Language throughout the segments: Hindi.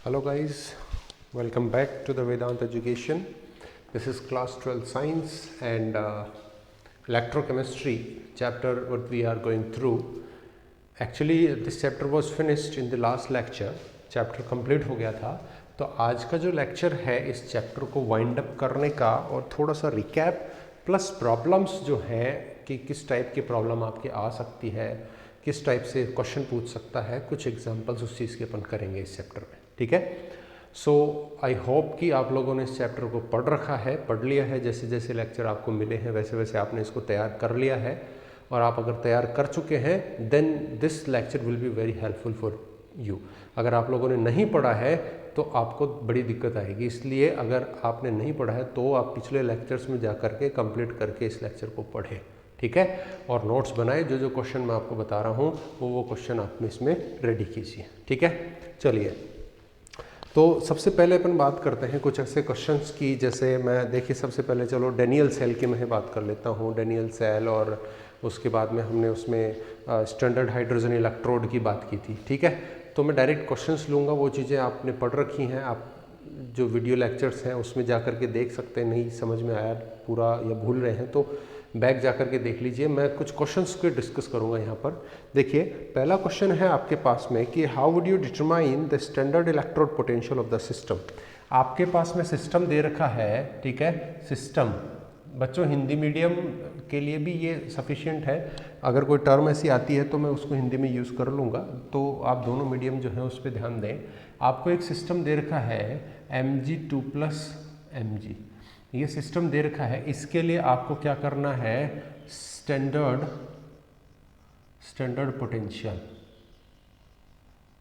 Hello guys, welcome back to the Vedant Education. This is class 12 science and electrochemistry chapter what we are going through. Actually this chapter was finished in the last lecture. Chapter complete हो गया था. तो आज का जो लेक्चर है इस चैप्टर को वाइंड अप करने का और थोड़ा सा रिकैप प्लस प्रॉब्लम्स जो है कि किस टाइप की प्रॉब्लम आपके आ सकती है, किस टाइप से क्वेश्चन पूछ सकता है, कुछ एग्जांपल्स उस चीज़ के अपन करेंगे इस चैप्टर में. ठीक है. सो आई होप कि आप लोगों ने इस चैप्टर को पढ़ रखा है, पढ़ लिया है. जैसे जैसे लेक्चर आपको मिले हैं वैसे वैसे आपने इसको तैयार कर लिया है. और आप अगर तैयार कर चुके हैं then this lecture will be very helpful for you. अगर आप लोगों ने नहीं पढ़ा है तो आपको बड़ी दिक्कत आएगी. इसलिए अगर आपने नहीं पढ़ा है तो आप पिछले लेक्चर्स में जा करके कंप्लीट करके इस लेक्चर को पढ़ें. ठीक है. और नोट्स बनाए. जो जो क्वेश्चन मैं आपको बता रहा हूँ वो क्वेश्चन आप इसमें रेडी कीजिए. ठीक है. चलिए, तो सबसे पहले अपन बात करते हैं कुछ ऐसे क्वेश्चंस की. जैसे मैं देखिए सबसे पहले चलो डेनियल सेल की मैं बात कर लेता हूँ. डेनियल सेल और उसके बाद में हमने उसमें स्टैंडर्ड हाइड्रोजन इलेक्ट्रोड की बात की थी. ठीक है. तो मैं डायरेक्ट क्वेश्चंस लूँगा. वो चीज़ें आपने पढ़ रखी हैं, आप जो वीडियो लेक्चर्स हैं उसमें जा कर के देख सकते हैं. नहीं समझ में आया पूरा या भूल रहे हैं तो बैक जा कर के देख लीजिए. मैं कुछ क्वेश्चंस को डिस्कस करूंगा यहाँ पर. देखिए पहला क्वेश्चन है आपके पास में कि how would you determine the standard electrode potential of the system. आपके पास में सिस्टम दे रखा है. ठीक है. सिस्टम बच्चों हिंदी मीडियम के लिए भी ये सफिशिएंट है. अगर कोई टर्म ऐसी आती है तो मैं उसको हिंदी में यूज़ कर लूँगा. तो आप दोनों मीडियम जो है उस पर ध्यान दें. आपको एक सिस्टम दे रखा है Mg2 + Mg. ये सिस्टम दे रखा है. इसके लिए आपको क्या करना है, स्टैंडर्ड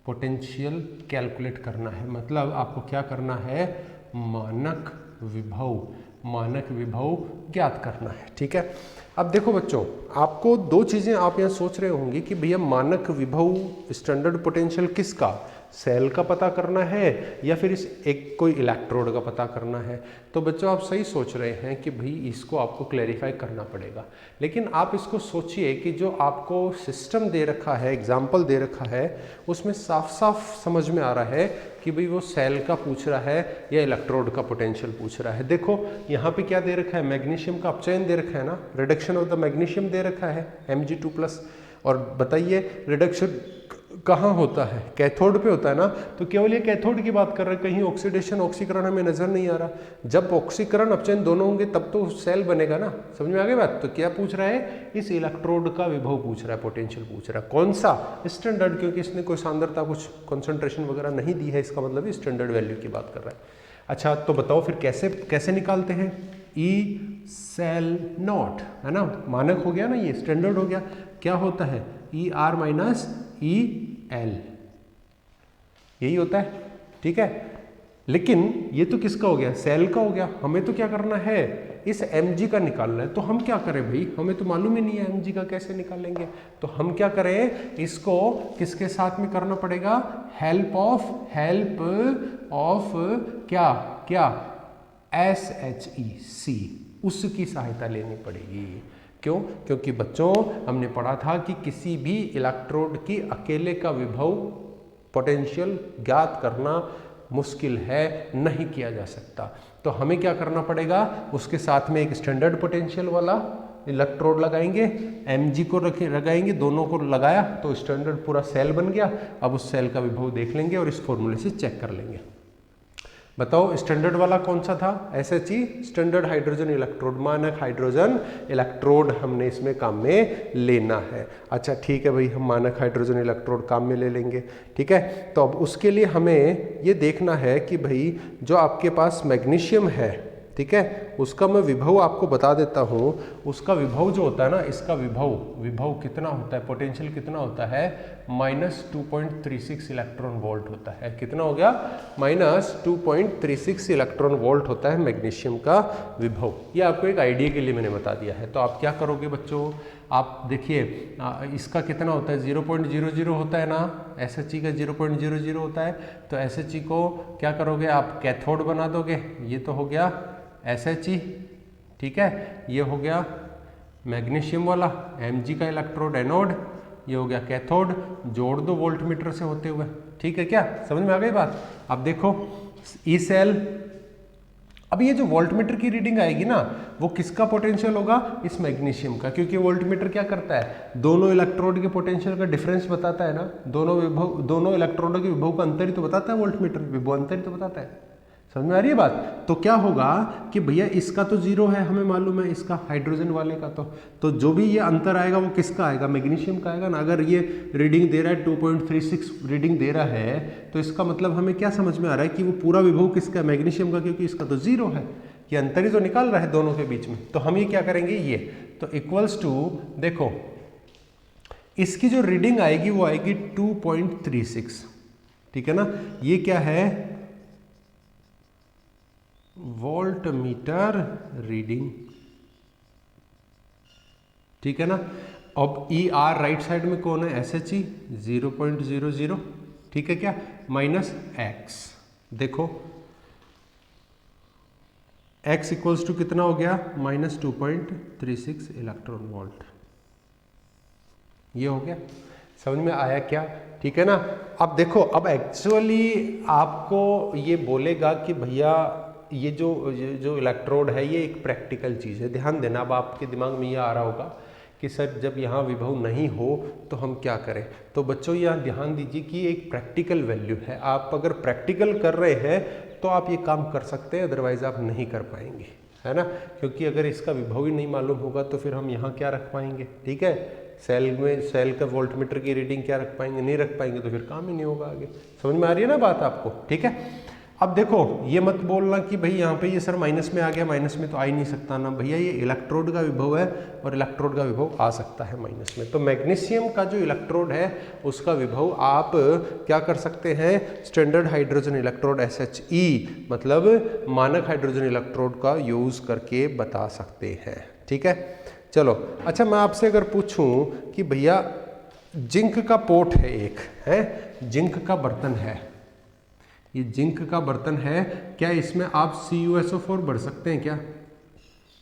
पोटेंशियल कैलकुलेट करना है. मतलब आपको क्या करना है, मानक विभव ज्ञात करना है. ठीक है. अब देखो बच्चों, आपको दो चीज़ें आप यहाँ सोच रहे होंगे कि भैया मानक विभव स्टैंडर्ड पोटेंशियल किसका, सेल का पता करना है या फिर इस एक कोई इलेक्ट्रोड का पता करना है. तो बच्चों आप सही सोच रहे हैं कि भाई इसको आपको क्लैरिफाई करना पड़ेगा. लेकिन आप इसको सोचिए कि जो आपको सिस्टम दे रखा है, एग्जाम्पल दे रखा है, उसमें साफ साफ समझ में आ रहा है कि भाई वो सेल का पूछ रहा है या इलेक्ट्रोड का पोटेंशियल पूछ रहा है. देखो यहाँ पे क्या दे रखा है, मैग्नीशियम का अपचयन दे रखा है ना, रिडक्शन ऑफ द मैग्नीशियम दे रखा है Mg2+. और बताइए रिडक्शन कहाँ होता है, कैथोड पे होता है ना. तो केवल ये कैथोड की बात कर रहे हैं, कहीं ऑक्सीडेशन ऑक्सीकरण हमें नजर नहीं आ रहा. जब ऑक्सीकरण अपचयन दोनों होंगे तब तो सेल बनेगा ना. समझ में आ गई बात. तो क्या पूछ रहा है, इस इलेक्ट्रोड का विभव पूछ रहा है, पोटेंशियल पूछ रहा है. कौन सा, स्टैंडर्ड, क्योंकि इसने कोई सांद्रता कुछ कॉन्सेंट्रेशन वगैरह नहीं दी है, इसका मतलब स्टैंडर्ड वैल्यू की बात कर रहा है. अच्छा तो बताओ फिर कैसे निकालते हैं. ई सेल नॉट है ना, मानक हो गया ना, ये स्टैंडर्ड हो गया. क्या होता है, ER - EL, यही होता है. ठीक है. लेकिन ये तो किसका हो गया, सेल का हो गया. हमें तो क्या करना है, इस Mg का निकालना है. तो हम क्या करें भाई, हमें तो मालूम ही नहीं है Mg का कैसे निकालेंगे. तो हम क्या करें, इसको किसके साथ में करना पड़ेगा, हेल्प ऑफ क्या SHEC, उसकी सहायता लेनी पड़ेगी. क्यों, क्योंकि बच्चों हमने पढ़ा था कि किसी भी इलेक्ट्रोड की अकेले का विभव पोटेंशियल ज्ञात करना मुश्किल है, नहीं किया जा सकता. तो हमें क्या करना पड़ेगा, उसके साथ में एक स्टैंडर्ड पोटेंशियल वाला इलेक्ट्रोड लगाएंगे, Mg को लगाएंगे, दोनों को लगाया तो स्टैंडर्ड पूरा सेल बन गया. अब उस सेल का विभव देख लेंगे और इस फॉर्मूले से चेक कर लेंगे. बताओ स्टैंडर्ड वाला कौन सा था, SHE, स्टैंडर्ड हाइड्रोजन इलेक्ट्रोड, मानक हाइड्रोजन इलेक्ट्रोड हमने इसमें काम में लेना है. अच्छा ठीक है भाई, हम मानक हाइड्रोजन इलेक्ट्रोड काम में ले लेंगे. ठीक है. तो अब उसके लिए हमें ये देखना है कि भाई जो आपके पास मैग्नीशियम है, ठीक है, उसका मैं विभव आपको बता देता हूँ. उसका विभव जो होता है ना, इसका विभव कितना होता है, पोटेंशियल कितना होता है, -2.36 इलेक्ट्रॉन वोल्ट होता है. कितना हो गया, -2.36 इलेक्ट्रॉन वोल्ट होता है मैग्नीशियम का विभव. ये आपको एक आइडिया के लिए मैंने बता दिया है. तो आप क्या करोगे बच्चों, आप देखिए इसका कितना होता है, 0.00 होता है ना, SHE का 0.00 होता है. तो SHE को क्या करोगे, आप कैथोड बना दोगे. ये तो हो गया SHE. ठीक है. ये हो गया मैग्नीशियम वाला, Mg का इलेक्ट्रोड एनोड. ये हो गया कैथोड. जोड़ दो वोल्टमीटर से होते हुए. ठीक है क्या, समझ में आ गई बात। अब देखो ई सेल, अब ये जो वोल्टमीटर की रीडिंग आएगी ना वो किसका पोटेंशियल होगा, इस मैग्नीशियम का, क्योंकि वोल्टमीटर क्या करता है, दोनों इलेक्ट्रोड के पोटेंशियल का डिफरेंस बताता है ना, दोनों इलेक्ट्रोडों के विभव का अंतर ही तो बताता है वोल्टमीटर, विभव अंतर ही तो बताता है। समझ में आ रही है बात। तो क्या होगा कि भैया इसका तो जीरो है, हमें मालूम है, इसका हाइड्रोजन वाले का तो जो भी ये अंतर आएगा वो किसका आएगा, मैग्नीशियम का आएगा ना। अगर ये रीडिंग दे रहा है 2.36 रीडिंग दे रहा है तो इसका मतलब हमें क्या समझ में आ रहा है कि वो पूरा विभव किसका है, मैग्नीशियम का, क्योंकि इसका तो जीरो है, ये अंतर ही तो निकाल रहा है दोनों के बीच में। तो हम ये क्या करेंगे, ये तो इक्वल्स टू, देखो इसकी जो रीडिंग आएगी वो आएगी 2.36, ठीक है ना। ये क्या है, वोल्ट मीटर रीडिंग, ठीक है ना। अब ई आर राइट साइड में कौन है, एस एच ई 0.00, ठीक है क्या, माइनस एक्स, देखो एक्स इक्वल्स टू कितना हो गया, माइनस 2.36 इलेक्ट्रॉन वोल्ट, ये हो गया। समझ में आया क्या, ठीक है ना। अब देखो, अब एक्चुअली आपको ये बोलेगा कि भैया ये जो इलेक्ट्रोड है ये एक प्रैक्टिकल चीज़ है, ध्यान देना। अब आपके दिमाग में ये आ रहा होगा कि सर जब यहाँ विभव नहीं हो तो हम क्या करें। तो बच्चों यहाँ ध्यान दीजिए कि एक प्रैक्टिकल वैल्यू है, आप अगर प्रैक्टिकल कर रहे हैं तो आप ये काम कर सकते हैं, अदरवाइज आप नहीं कर पाएंगे, है ना। क्योंकि अगर इसका विभव ही नहीं मालूम होगा तो फिर हम यहाँ क्या रख पाएंगे, ठीक है, सेल का वोल्टमीटर की रीडिंग क्या रख पाएंगे, नहीं रख पाएंगे, तो फिर काम ही नहीं होगा आगे। समझ में आ रही है ना बात आपको, ठीक है। अब देखो ये मत बोलना कि भाई यहाँ पे ये सर माइनस में आ गया, माइनस में तो आ ही नहीं सकता ना भैया, ये इलेक्ट्रोड का विभव है और इलेक्ट्रोड का विभव आ सकता है माइनस में। तो मैग्नीशियम का जो इलेक्ट्रोड है उसका विभव आप क्या कर सकते हैं, स्टैंडर्ड हाइड्रोजन इलेक्ट्रोड SHE मतलब मानक हाइड्रोजन इलेक्ट्रोड का यूज करके बता सकते हैं, ठीक है। चलो अच्छा, मैं आपसे अगर पूछूं कि भैया जिंक का पोर्ट है, एक है जिंक का बर्तन है, ये जिंक का बर्तन है, क्या इसमें आप CuSO4 भर सकते हैं क्या,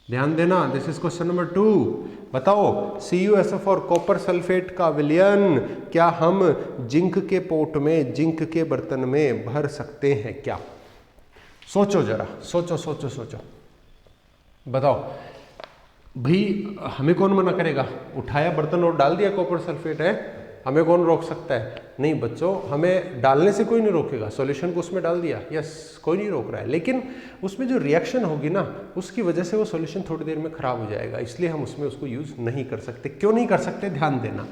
ध्यान देना, दिस इज क्वेश्चन नंबर 2। बताओ CuSO4 कॉपर सल्फेट का विलयन क्या हम जिंक के पोर्ट में, जिंक के बर्तन में भर सकते हैं क्या, सोचो जरा, सोचो सोचो सोचो, बताओ भाई। हमें कौन मना करेगा, उठाया बर्तन और डाल दिया कॉपर सल्फेट है, हमें कौन रोक सकता है, नहीं बच्चों, हमें डालने से कोई नहीं रोकेगा, सॉल्यूशन को उसमें डाल दिया, यस कोई नहीं रोक रहा है, लेकिन उसमें जो रिएक्शन होगी ना उसकी वजह से वो सॉल्यूशन थोड़ी देर में खराब हो जाएगा, इसलिए हम उसमें उसको यूज नहीं कर सकते। क्यों नहीं कर सकते, ध्यान देना।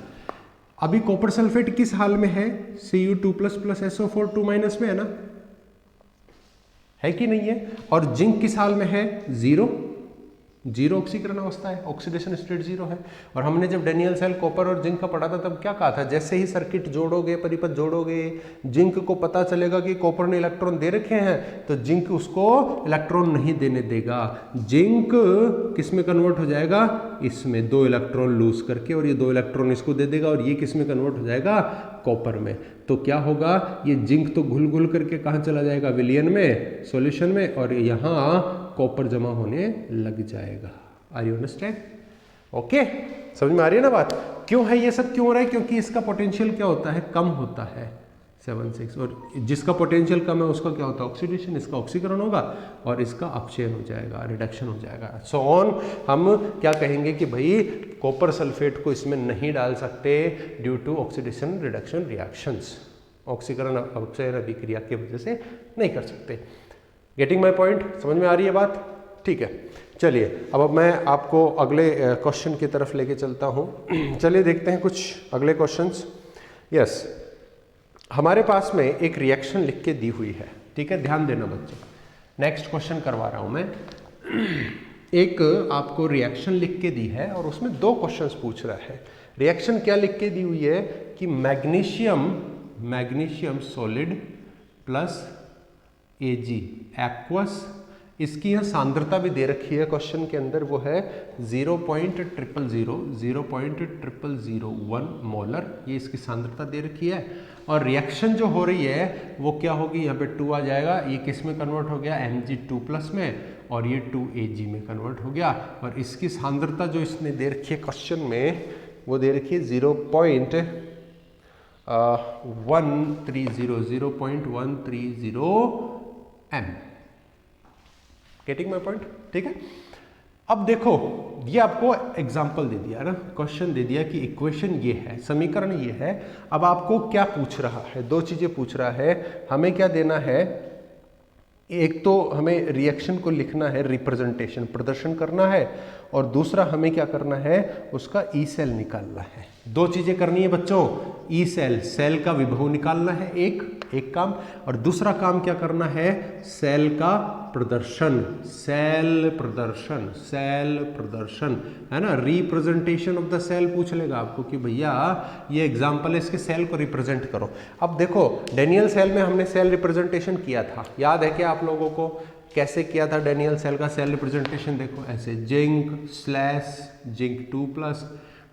अभी कॉपर सल्फेट किस हाल में है, Cu2++ SO4 2- में है ना, है कि नहीं है, और जिंक किस हाल में है, जीरो ऑक्सीकरण अवस्था है, ऑक्सीडेशन स्टेट 0 है। और हमने जब डेनियल सेल कॉपर और जिंक का पढ़ा था तब क्या कहा था, जैसे ही सर्किट जोड़ोगे, परिपथ जोड़ोगे, जिंक को पता चलेगा कि कॉपर ने इलेक्ट्रॉन दे रखे हैं तो जिंक उसको इलेक्ट्रॉन नहीं देने देगा, जिंक किस में कन्वर्ट हो जाएगा, इसमें 2 इलेक्ट्रॉन लूज करके, और ये 2 इलेक्ट्रॉन इसको दे देगा और ये किस में कन्वर्ट हो जाएगा, कॉपर में। तो क्या होगा, ये जिंक तो घुल घुल करके कहाँ चला जाएगा, विलयन में, सॉल्यूशन में, और यहाँ कॉपर जमा होने लग जाएगा। आर यू अंडरस्टैंड, ओके, समझ में आ रही है ना बात। क्यों है ये सब, क्यों हो रहा है, क्योंकि इसका पोटेंशियल क्या होता है, कम होता है 7,6, और जिसका पोटेंशियल कम है उसका क्या होता है, ऑक्सीडेशन, इसका ऑक्सीकरण होगा और इसका अपचयन हो जाएगा, रिडक्शन हो जाएगा, सो ऑन। हम क्या कहेंगे कि भाई कॉपर सल्फेट को इसमें नहीं डाल सकते due to oxidation reduction reactions, ऑक्सीकरण अपचयन अभिक्रिया की वजह से नहीं कर सकते। गेटिंग माई पॉइंट, समझ में आ रही है बात, ठीक है। चलिए अब मैं आपको अगले क्वेश्चन की तरफ लेके चलता हूँ। चलिए देखते हैं कुछ अगले क्वेश्चंस। यस, हमारे पास में एक रिएक्शन लिख के दी हुई है, ठीक है, ध्यान देना बच्चों। नेक्स्ट क्वेश्चन करवा रहा हूँ मैं। एक आपको रिएक्शन लिख के दी है और उसमें 2 क्वेश्चंस पूछ रहा है। रिएक्शन क्या लिख के दी हुई है कि magnesium solid plus Ag aqueous, इसकी यहाँ सांद्रता भी दे रखी है क्वेश्चन के अंदर, वो है 0.00001 मोलर, ये इसकी सांद्रता दे रखी है। और रिएक्शन जो हो रही है वो क्या होगी, यहाँ पे 2 आ जाएगा, ये किस में कन्वर्ट हो गया, Mg2+ में, और ये 2Ag में कन्वर्ट हो गया। और इसकी सांद्रता जो इसने दे रखी है क्वेश्चन में वो दे रखी है 0.130 m। Getting my point? ठीक है। अब देखो ये आपको एग्जाम्पल दे दिया ना, क्वेश्चन दे दिया कि इक्वेशन ये है, समीकरण ये है। अब आपको क्या पूछ रहा है? दो चीजें पूछ रहा है। हमें क्या देना है? एक तो हमें रिएक्शन को लिखना है, रिप्रेजेंटेशन प्रदर्शन करना है, और दूसरा हमें क्या करना है? उसका ई सेल निकालना है। दो चीजें करनी है बच्चों। ई सेल, सेल का विभव निकालना है एक काम, और दूसरा काम क्या करना है? सेल का प्रदर्शन, सेल प्रदर्शन, सेल प्रदर्शन, है ना। रिप्रेजेंटेशन ऑफ द सेल पूछ लेगा आपको कि भैया ये एग्जांपल है, इसके सेल को रिप्रेजेंट करो। अब देखो डेनियल सेल में हमने सेल रिप्रेजेंटेशन किया था, याद है क्या आप लोगों को? कैसे किया था डेनियल सेल का सेल रिप्रेजेंटेशन? देखो ऐसे, zinc slash zinc 2 plus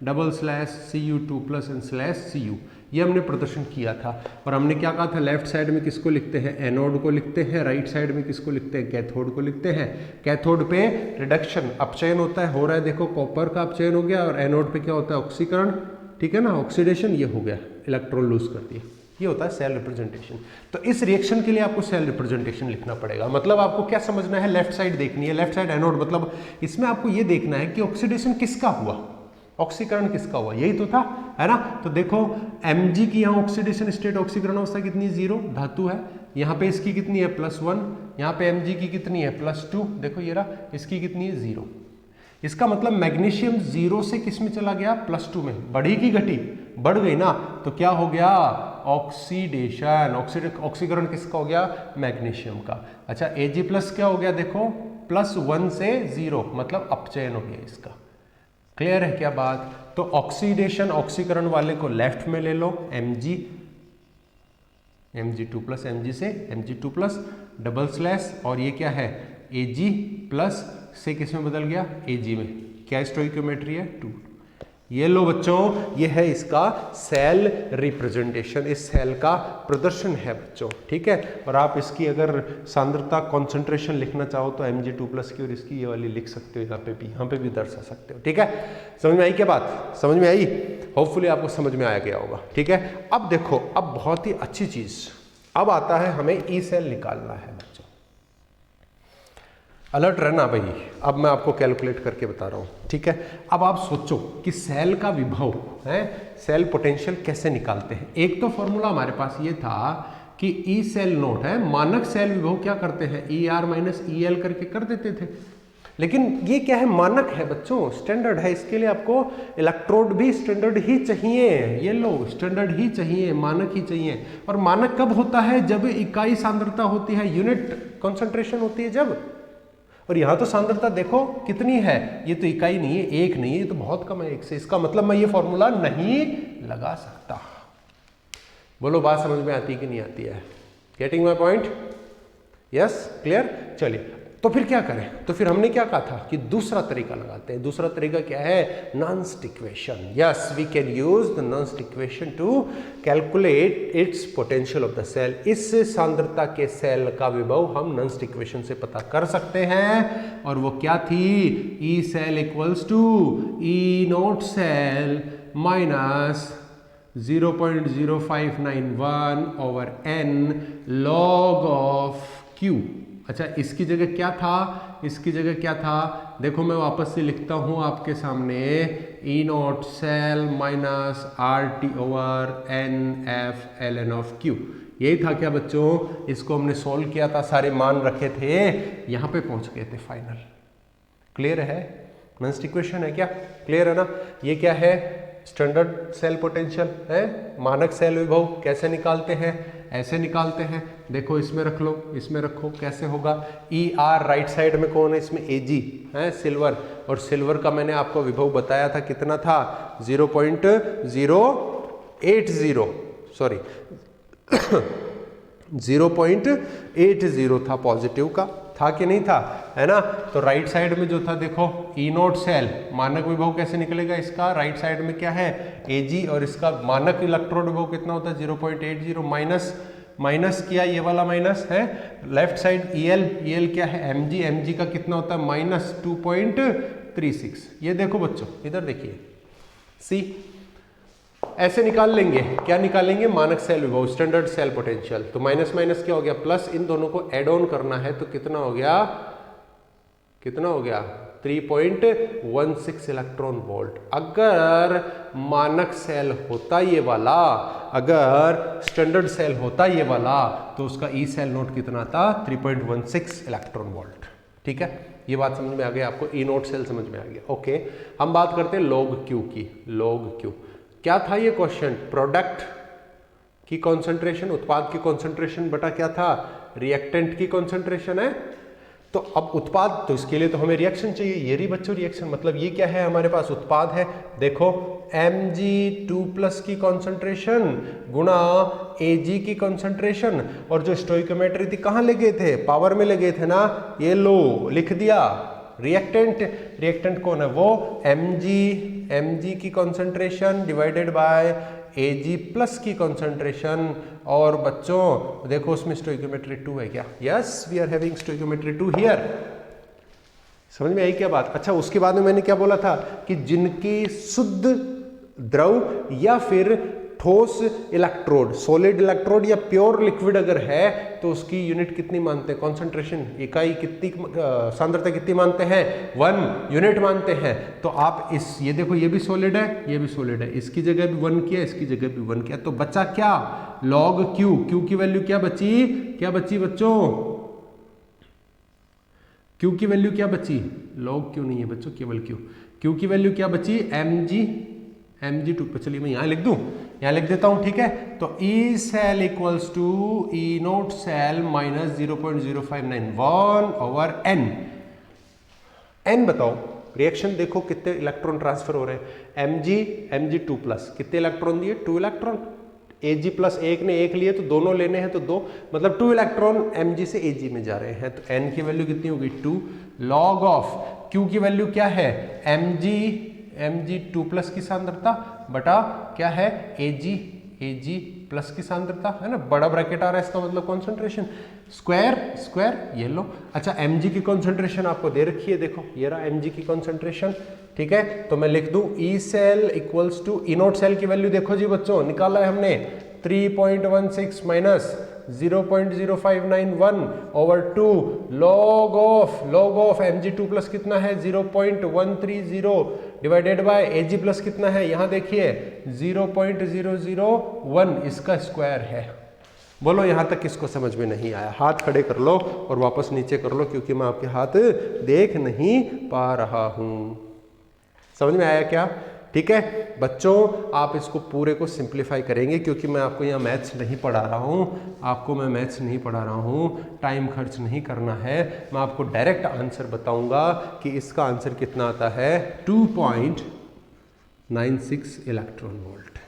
double slash Cu2 plus and slash Cu, ये हमने प्रदर्शन किया था। और हमने क्या कहा था? लेफ्ट साइड में किसको लिखते हैं? एनोड को लिखते हैं। राइट साइड में किसको लिखते हैं? कैथोड को लिखते हैं। कैथोड पे रिडक्शन, अपचयन होता है, हो रहा है देखो, कॉपर का अपचयन हो गया, और एनोड पे क्या होता है? ऑक्सीकरण, ठीक है ना, ऑक्सीडेशन, ये हो गया, इलेक्ट्रॉन लूज कर दिया। ये होता है सेल रिप्रेजेंटेशन। तो इस रिएक्शन के लिए आपको सेल रिप्रेजेंटेशन लिखना पड़ेगा। मतलब आपको क्या समझना है? लेफ्ट साइड देखनी है, लेफ्ट साइड एनोड, मतलब इसमें आपको ये देखना है कि ऑक्सीडेशन किसका हुआ, ऑक्सीकरण किसका हुआ, यही तो था, है ना। तो देखो Mg की यहाँ ऑक्सीडेशन स्टेट, ऑक्सीकरण अवस्था कितनी? 0, धातु है। यहाँ पे इसकी कितनी है? +1। यहाँ पे Mg की कितनी है? +2। देखो ये रहा, इसकी कितनी है? 0। इसका मतलब मैग्नीशियम 0 से किस में चला गया? +2 में। बढ़ी की घटी? बढ़ गई ना, तो क्या हो गया? ऑक्सीडेशन, ऑक्सीकरण किसका हो गया? मैग्नीशियम का। अच्छा Ag+ क्या हो गया? देखो +1 से 0, मतलब अपचयन हो गया इसका। क्लियर है क्या बात? तो ऑक्सीडेशन, ऑक्सीकरण वाले को लेफ्ट में ले लो, Mg2+ Mg से Mg2+ डबल स्लैश, और ये क्या है? Ag+ से किस में बदल गया? Ag में। क्या स्टोइकियोमेट्री है? 2। ये लो बच्चों, ये है इसका सेल रिप्रेजेंटेशन, इस सेल का प्रदर्शन है बच्चों, ठीक है। और आप इसकी अगर सांद्रता, कॉन्सेंट्रेशन लिखना चाहो तो Mg2+ की, और इसकी ये वाली लिख सकते हो, यहाँ पे भी दर्शा सकते हो, ठीक है। समझ में आई क्या बात? समझ में आई? होपफुली आपको समझ में आया गया होगा, ठीक है। अब देखो, अब बहुत ही अच्छी चीज, अब आता है हमें ई सेल निकालना है बच्चों। अलर्ट रहना भाई, अब मैं आपको कैलकुलेट करके बता रहा हूँ, ठीक है। अब आप सोचो कि सेल का विभव है, सेल पोटेंशियल कैसे निकालते हैं। एक तो फॉर्मूला हमारे पास ये था कि ई सेल नोट है, मानक सेल विभव क्या करते हैं? ER - EL करके कर देते थे। लेकिन ये क्या है? मानक है बच्चों, स्टैंडर्ड है। इसके लिए आपको इलेक्ट्रोड भी स्टैंडर्ड ही चाहिए, ये लो स्टैंडर्ड ही चाहिए, मानक ही चाहिए। और मानक कब होता है? जब इकाई सांद्रता होती है, यूनिट कॉन्सेंट्रेशन होती है जब। और यहाँ तो सांद्रता देखो कितनी है, ये तो इकाई नहीं है, 1 नहीं है, ये तो बहुत कम है 1 से। इसका मतलब मैं ये फॉर्मूला नहीं लगा सकता। बोलो बात समझ में आती कि नहीं आती है? Getting my point? Yes, clear? चलिए, तो फिर क्या करें? तो फिर हमने क्या कहा था कि दूसरा तरीका लगाते हैं। दूसरा तरीका क्या है? Nernst equation. Yes, we can use the Nernst equation to calculate its potential of the cell. इस सांद्रता के सेल का विभव हम नॉन्स्ट इक्वेशन से पता कर सकते हैं, और वो क्या थी? E cell equals to E not cell minus 0.0591/n log of Q। अच्छा, इसकी जगह क्या था? इसकी जगह क्या था? देखो मैं वापस से लिखता हूं आपके सामने, E not cell minus RT/NF ln of Q। यही था क्या बच्चों? इसको हमने सोल्व किया था, सारे मान रखे थे, यहां पे पहुंच गए थे फाइनल। क्लियर है? नॉन्स्ट इक्वेशन है क्या? क्लियर है ना? ये क्या है? स्टैंडर्ड सेल पोटेंशियल है। मानक सेल विभव कैसे निकालते हैं? ऐसे निकालते हैं। देखो इसमें रख लो, इसमें रखो, कैसे होगा? ER राइट साइड में कौन है? इसमें Ag है, सिल्वर। और सिल्वर का मैंने आपको विभव बताया था, कितना था? 0.080, सॉरी 0.80 था, पॉजिटिव का था कि नहीं था, है ना। तो राइट साइड में जो था देखो, ई नोट सेल, मानक विभव कैसे निकलेगा इसका? राइट साइड में क्या है? Ag, और इसका मानक इलेक्ट्रोड विभव कितना होता है? 0.80 माइनस किया, ये वाला माइनस है। लेफ्ट साइड EL क्या है? Mg का कितना होता है? -2.36। ये देखो बच्चों, इधर देखिए, सी ऐसे निकाल लेंगे, क्या निकालेंगे, मानक सेल विभव, स्टैंडर्ड सेल पोटेंशियल। तो माइनस माइनस क्या हो गया प्लस, इन दोनों को एड ऑन करना है तो कितना हो गया, कितना हो गया 3.16 इलेक्ट्रॉन वोल्ट। अगर मानक सेल होता ये वाला, अगर स्टैंडर्ड सेल होता ये वाला, तो उसका ई सेल नोट कितना था 3.16 इलेक्ट्रॉन वोल्ट। ठीक है, ये बात समझ में आ गई आपको, ई नोट सेल समझ में आ गया। ओके, हम बात करते हैं लॉग क्यू की। लॉग क्यू क्या था ये क्वेश्चन, प्रोडक्ट की कॉन्सेंट्रेशन, उत्पाद की कॉन्सेंट्रेशन बटा क्या था, रिएक्टेंट की कॉन्सेंट्रेशन है। तो अब उत्पाद, तो इसके लिए तो हमें रिएक्शन चाहिए, ये रही बच्चों रिएक्शन, मतलब ये क्या है हमारे पास उत्पाद है। देखो Mg2+ की कॉन्सेंट्रेशन गुणा Ag की कॉन्सेंट्रेशन, और जो स्टोइकोमेट्री थी कहाँ ले गए थे, पावर में ले गए थे ना, ये लो लिख दिया। रिएक्टेंट, रिएक्टेंट कौन है, वो Mg की कॉन्सेंट्रेशन डिवाइडेड बाय Ag+ की कॉन्सेंट्रेशन। और बच्चों देखो उसमें स्टोइकोमेट्री 2 है क्या, yes we are having stoichiometry 2 here. समझ में आई क्या बात। अच्छा, उसके बाद में मैंने क्या बोला था कि जिनकी शुद्ध द्रव या फिर ठोस इलेक्ट्रोड, सॉलिड इलेक्ट्रोड या प्योर लिक्विड अगर है तो उसकी यूनिट कितनी मानते हैं, कॉन्सेंट्रेशन, इकाई कितनी, सांद्रता कितनी मानते हैं, 1 यूनिट मानते हैं। तो आप इस, ये देखो ये भी सॉलिड है, ये भी सॉलिड है, इसकी जगह भी 1 किया, इसकी जगह भी 1 किया, तो बचा क्या, लॉग क्यू। क्यू की वैल्यू क्या बची, क्या बची बच्चों, क्यू की वैल्यू क्या बची, लॉग क्यू नहीं है बच्चों, केवल क्यू। क्यू की वैल्यू क्या बची, Mg2। चलिए मैं यहां लिख दूं, यहां लिख देता हूं, ठीक है। तो E cell equals to E not cell minus 0.0591/n। n बताओ, रिएक्शन देखो कितने इलेक्ट्रॉन ट्रांसफर हो रहे हैं, Mg2+, कितने इलेक्ट्रॉन दिए, 2 इलेक्ट्रॉन। Ag+ एक ने एक लिए तो दोनों लेने हैं तो 2, मतलब 2 इलेक्ट्रॉन Mg से Ag में जा रहे हैं। तो n की वैल्यू कितनी होगी 2, लॉग ऑफ Q की वैल्यू क्या है, Mg2+ की सांद्रता बटा क्या है, Ag+ की सांद्रता, है ना, बड़ा ब्रैकेट आ रहा है इसका मतलब कॉन्सेंट्रेशन, स्क्वायर स्क्वायर ये लो। अच्छा, Mg की कॉन्सेंट्रेशन आपको दे रखी है, देखो ये रहा Mg की कॉन्सेंट्रेशन, ठीक है। तो मैं लिख दूं E cell equals to E not cell की वैल्यू देखो जी बच्चों, निकाला है हमने 3.16 माइनस 0.0591/2 लॉग ऑफ Mg2+ कितना है 0.130 डिवाइडेड बाय Ag+ कितना है, यहां देखिए 0.001, इसका स्क्वायर है। बोलो यहां तक किसको समझ में नहीं आया, हाथ खड़े कर लो और वापस नीचे कर लो, क्योंकि मैं आपके हाथ देख नहीं पा रहा हूं। समझ में आया क्या, ठीक है बच्चों। आप इसको पूरे को सिंप्लीफाई करेंगे, क्योंकि मैं आपको यहाँ मैथ्स नहीं पढ़ा रहा हूँ, आपको मैं मैथ्स नहीं पढ़ा रहा हूँ, टाइम खर्च नहीं करना है, मैं आपको डायरेक्ट आंसर बताऊंगा कि इसका आंसर कितना आता है 2.96 इलेक्ट्रॉन वोल्ट।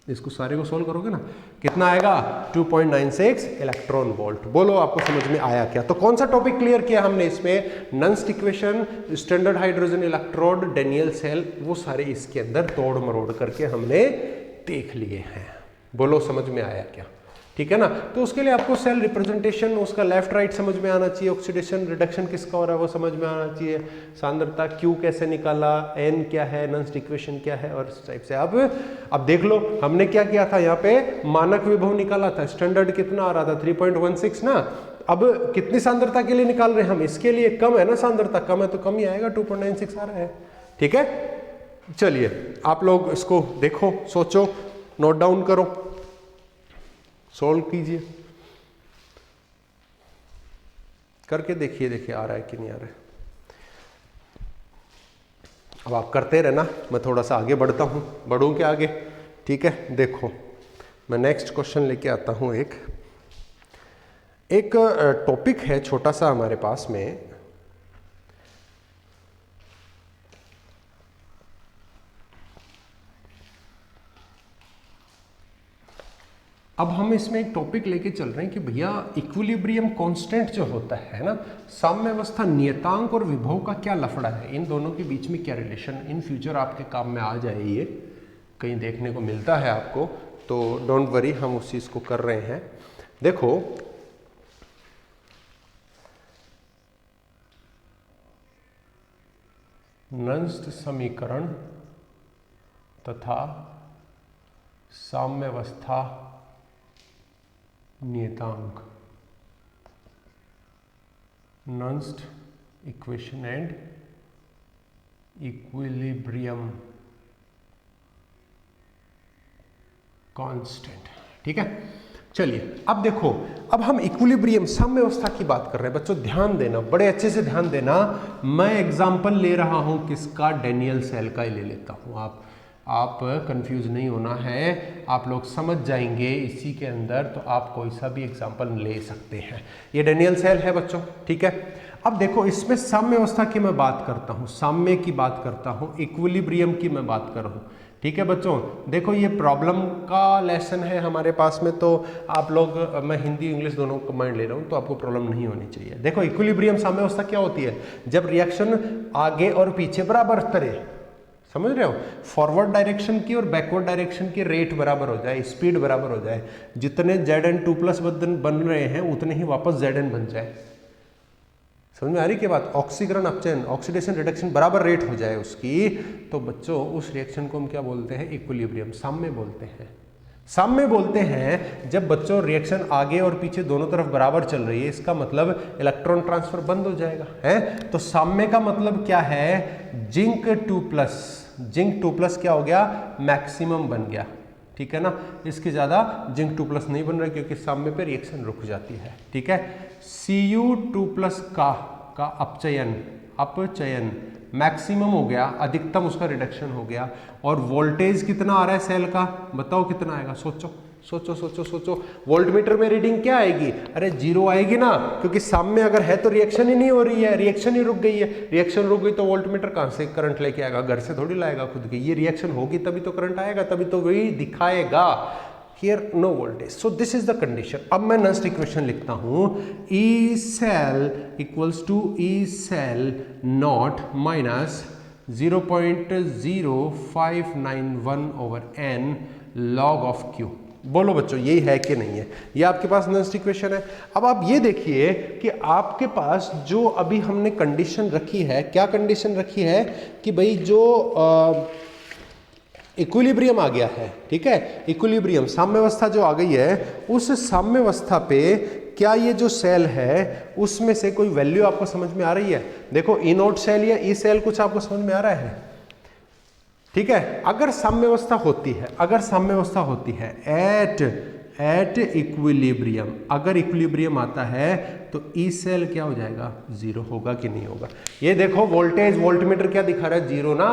इसको सारे को सोल्व करोगे ना, कितना आएगा 2.96 इलेक्ट्रॉन वोल्ट। बोलो आपको समझ में आया क्या। तो कौन सा टॉपिक क्लियर किया हमने इसमें, Nernst equation, standard hydrogen electrode, Daniell cell, वो सारे इसके अंदर तोड़ मरोड़ करके हमने देख लिए हैं। बोलो समझ में आया क्या, ठीक है ना। तो उसके लिए आपको सेल रिप्रेजेंटेशन, उसका लेफ्ट राइट समझ में आना चाहिए, ऑक्सीडेशन रिडक्शन किसका हो रहा है वो समझ में आना चाहिए, सांद्रता Q कैसे निकाला, N क्या है, नन्स्ट इक्वेशन क्या है, और इस टाइप से। अब देख लो हमने क्या किया था, यहाँ पे मानक विभव निकाला था, स्टैंडर्ड कितना आ रहा था 3.16 ना। अब कितनी सांद्रता के लिए निकाल रहे हैं हम, इसके लिए कम है ना, सांद्रता कम है तो कम ही आएगा, 2.96 आ रहा है, ठीक है। चलिए आप लोग इसको देखो, सोचो, नोट डाउन करो, सोल्व कीजिए, करके देखिए, देखिए आ रहा है कि नहीं आ रहा है। अब आप करते रहना, मैं थोड़ा सा आगे बढ़ता हूँ, बढ़ूँ क्या आगे, ठीक है। देखो मैं नेक्स्ट क्वेश्चन लेके आता हूँ। एक टॉपिक है छोटा सा हमारे पास में, अब हम इसमें एक टॉपिक लेके चल रहे हैं कि भैया इक्विलिब्रियम कांस्टेंट जो होता है ना, साम्यावस्था नियतांक और विभव का क्या लफड़ा है, इन दोनों के बीच में क्या रिलेशन, इन फ्यूचर आपके काम में आ जाए, ये कहीं देखने को मिलता है आपको, तो डोंट वरी, हम उस चीज़ को कर रहे हैं। देखो नन्स्ट समीकरण तथा साम्यावस्था नियतांक, नंस्ट इक्वेशन एंड इक्विलिब्रियम कांस्टेंट। ठीक है, चलिए अब देखो, अब हम इक्विलिब्रियम साम्यावस्था की बात कर रहे हैं। बच्चों ध्यान देना, बड़े अच्छे से ध्यान देना। मैं एग्जाम्पल ले रहा हूं किसका, डैनियल सेल का ही ले लेता हूं। आप कंफ्यूज नहीं होना है, आप लोग समझ जाएंगे इसी के अंदर, तो आप कोई सा भी एग्जाम्पल ले सकते हैं। ये डैनियल सेल है बच्चों, ठीक है। अब देखो इसमें साम्यावस्था की मैं बात करता हूँ, साम्य की बात करता हूँ, इक्विलिब्रियम की मैं बात कर रहा हूँ। ठीक है बच्चों, देखो ये प्रॉब्लम का लेसन है हमारे पास में, तो आप लोग, मैं हिंदी इंग्लिश दोनों कमांड ले रहा हूँ, तो आपको प्रॉब्लम नहीं होनी चाहिए। देखो इक्विलिब्रियम साम्यावस्था क्या होती है, जब रिएक्शन आगे और पीछे बराबर तरे, समझ रहे हो, फॉरवर्ड डायरेक्शन की और बैकवर्ड डायरेक्शन की रेट बराबर हो जाए, स्पीड बराबर हो जाए, जितने Zn2+ बन रहे हैं उतने ही वापस Zn बन जाए। समझ में आ रही क्या बात, ऑक्सीकरण अपचयन, ऑक्सीडेशन रिडक्शन बराबर रेट हो जाए उसकी, तो बच्चों उस रिएक्शन को हम क्या बोलते हैं, इक्विलिब्रियम, साम्य बोलते हैं। साम्य बोलते हैं जब बच्चों रिएक्शन आगे और पीछे दोनों तरफ बराबर चल रही है, इसका मतलब इलेक्ट्रॉन ट्रांसफर बंद हो जाएगा, है। तो साम्य का मतलब क्या है, Zn2+, Zn2+ क्या हो गया, मैक्सिमम बन गया, ठीक है ना। इसके ज्यादा Zn2+ नहीं बन रहा क्योंकि साम्य पे रिएक्शन रुक जाती है, ठीक है। Cu2+ का अपचयन मैक्सिमम हो गया, अधिकतम उसका रिडक्शन हो गया, और वोल्टेज कितना आ रहा है सेल का, बताओ कितना आएगा, सोचो सोचो सोचो सोचो। वोल्टमीटर में रीडिंग क्या आएगी, अरे 0 आएगी ना, क्योंकि साम्य अगर है तो रिएक्शन ही नहीं हो रही है, रिएक्शन ही रुक गई है। रिएक्शन रुक गई तो वोल्टमीटर कहां से करंट लेके आएगा, घर से थोड़ी लाएगा खुद की, ये रिएक्शन होगी तभी तो करंट आएगा, तभी तो वही दिखाएगा। Here no voltage, so this is the condition। अब मैं नस्ट इक्वेशन लिखता हूं, E cell equals to E cell naught minus 0.0591 over n log of Q। बोलो बच्चों यही है कि नहीं है, ये आपके पास नस्ट इक्वेशन है। अब आप ये देखिए कि आपके पास जो अभी हमने कंडीशन रखी है, क्या कंडीशन रखी है कि भाई जो इक्विलिब्रियम आ गया है, ठीक है, इक्विलिब्रियम साम्यावस्था जो आ गई है, उस साम्यावस्था पे क्या ये जो सेल है उसमें से कोई वैल्यू आपको समझ में आ रही है। देखो ई नोट सेल या ई सेल कुछ आपको समझ में आ रहा है, ठीक है। अगर साम्यावस्था होती है, अगर साम्यावस्था होती है एट इक्विलिब्रियम, अगर इक्विलिब्रियम आता है तो ई सेल क्या हो जाएगा, 0 होगा कि नहीं होगा। ये देखो वोल्टेज, वोल्टमीटर क्या दिखा रहा है, 0 ना।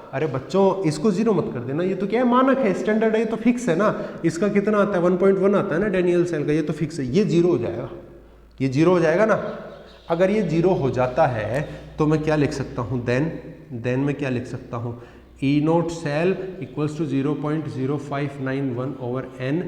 अरे बच्चों इसको 0 मत कर देना, ये तो क्या है, मानक है, स्टैंडर्ड है, ये तो फिक्स है ना। इसका कितना आता है, 1.1 आता है ना डैनियल सेल का, ये तो फिक्स है, ये 0 हो जाएगा, ये 0 हो जाएगा ना। अगर ये 0 हो जाता है तो मैं क्या लिख सकता हूँ, देन मैं क्या लिख सकता हूँ, E not cell equals to 0.0591 over n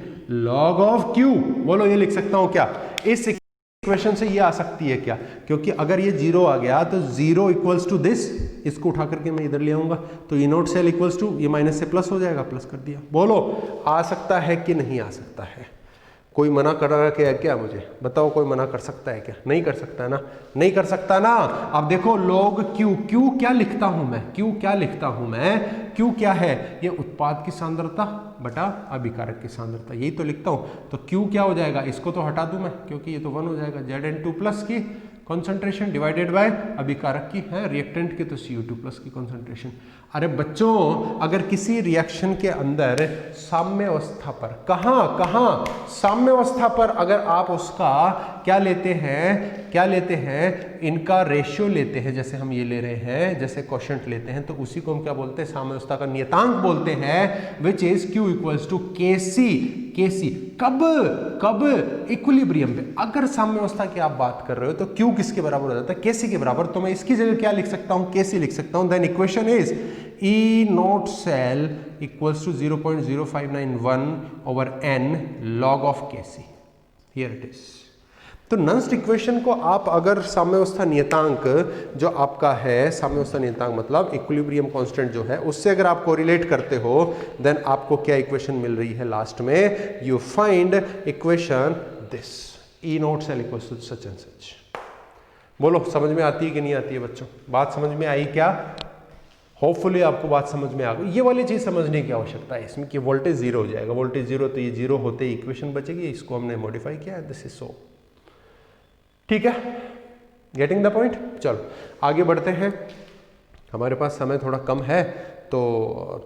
log of Q। बोलो ये लिख सकता हूँ क्या, इस इक्वेशन से ये आ सकती है क्या, क्योंकि अगर ये 0 आ गया तो 0 इक्वल्स टू दिस, इसको उठा करके मैं इधर ले आऊंगा तो E not cell equals to, ये माइनस से प्लस हो जाएगा, प्लस कर दिया। बोलो आ सकता है कि नहीं आ सकता है, कोई मना कर रहा है क्या, मुझे बताओ, कोई मना कर सकता है क्या, नहीं कर सकता है ना, नहीं कर सकता ना। अब देखो log Q, Q क्या लिखता हूं मैं, Q क्या लिखता हूं मैं, Q क्या है, ये उत्पाद की सांद्रता बटा अभिकारक की सांद्रता, यही तो लिखता हूं। तो Q क्या हो जाएगा, इसको तो हटा दूं मैं क्योंकि ये तो 1 हो जाएगा, Zn2+ की कॉन्सेंट्रेशन डिवाइडेड बाय अभिकारक की है रिएक्टेंट की तो Cu2+ की कॉन्सेंट्रेशन। अरे बच्चों अगर किसी रिएक्शन के अंदर साम्यावस्था पर, कहां साम्यावस्था पर अगर आप उसका क्या लेते हैं, इनका रेशियो लेते हैं, जैसे हम ये ले रहे हैं, जैसे क्वोशंट लेते हैं, तो उसी को हम क्या बोलते हैं, साम्यावस्था का नियतांक बोलते हैं, which is Q equals to Kc। कब इक्विलिब्रियम पे, अगर साम्यावस्था की आप बात कर रहे हो तो Q किसके बराबर हो जाता है, Kc के बराबर। तो मैं इसकी जगह क्या लिख सकता हूं, Kc लिख सकता हूं। Then equation is E not cell equals to 0.0591 over n log of Kc। Here it is. तो नंस्ट इक्वेशन को आप अगर साम्यावस्था नियतांक जो आपका है, साम्यावस्था नियतांक मतलब इक्विलिब्रियम कांस्टेंट जो है, उससे अगर आप कोरिलेट करते हो, देन आपको क्या इक्वेशन मिल रही है लास्ट में, you find equation this, E not cell equals to such and such. बोलो समझ में आती है कि नहीं आती है बच्चों, बात समझ में आई क्या, होपफुली आपको बात समझ में आ गई। ये वाली चीज़ समझने की आवश्यकता है इसमें कि वोल्टेज जीरो हो जाएगा, वोल्टेज जीरो तो ये जीरो होते ही इक्वेशन बचेगी, इसको हमने मॉडिफाई किया है, दिस इज सो। ठीक है, गेटिंग द पॉइंट। चलो आगे बढ़ते हैं, हमारे पास समय थोड़ा कम है तो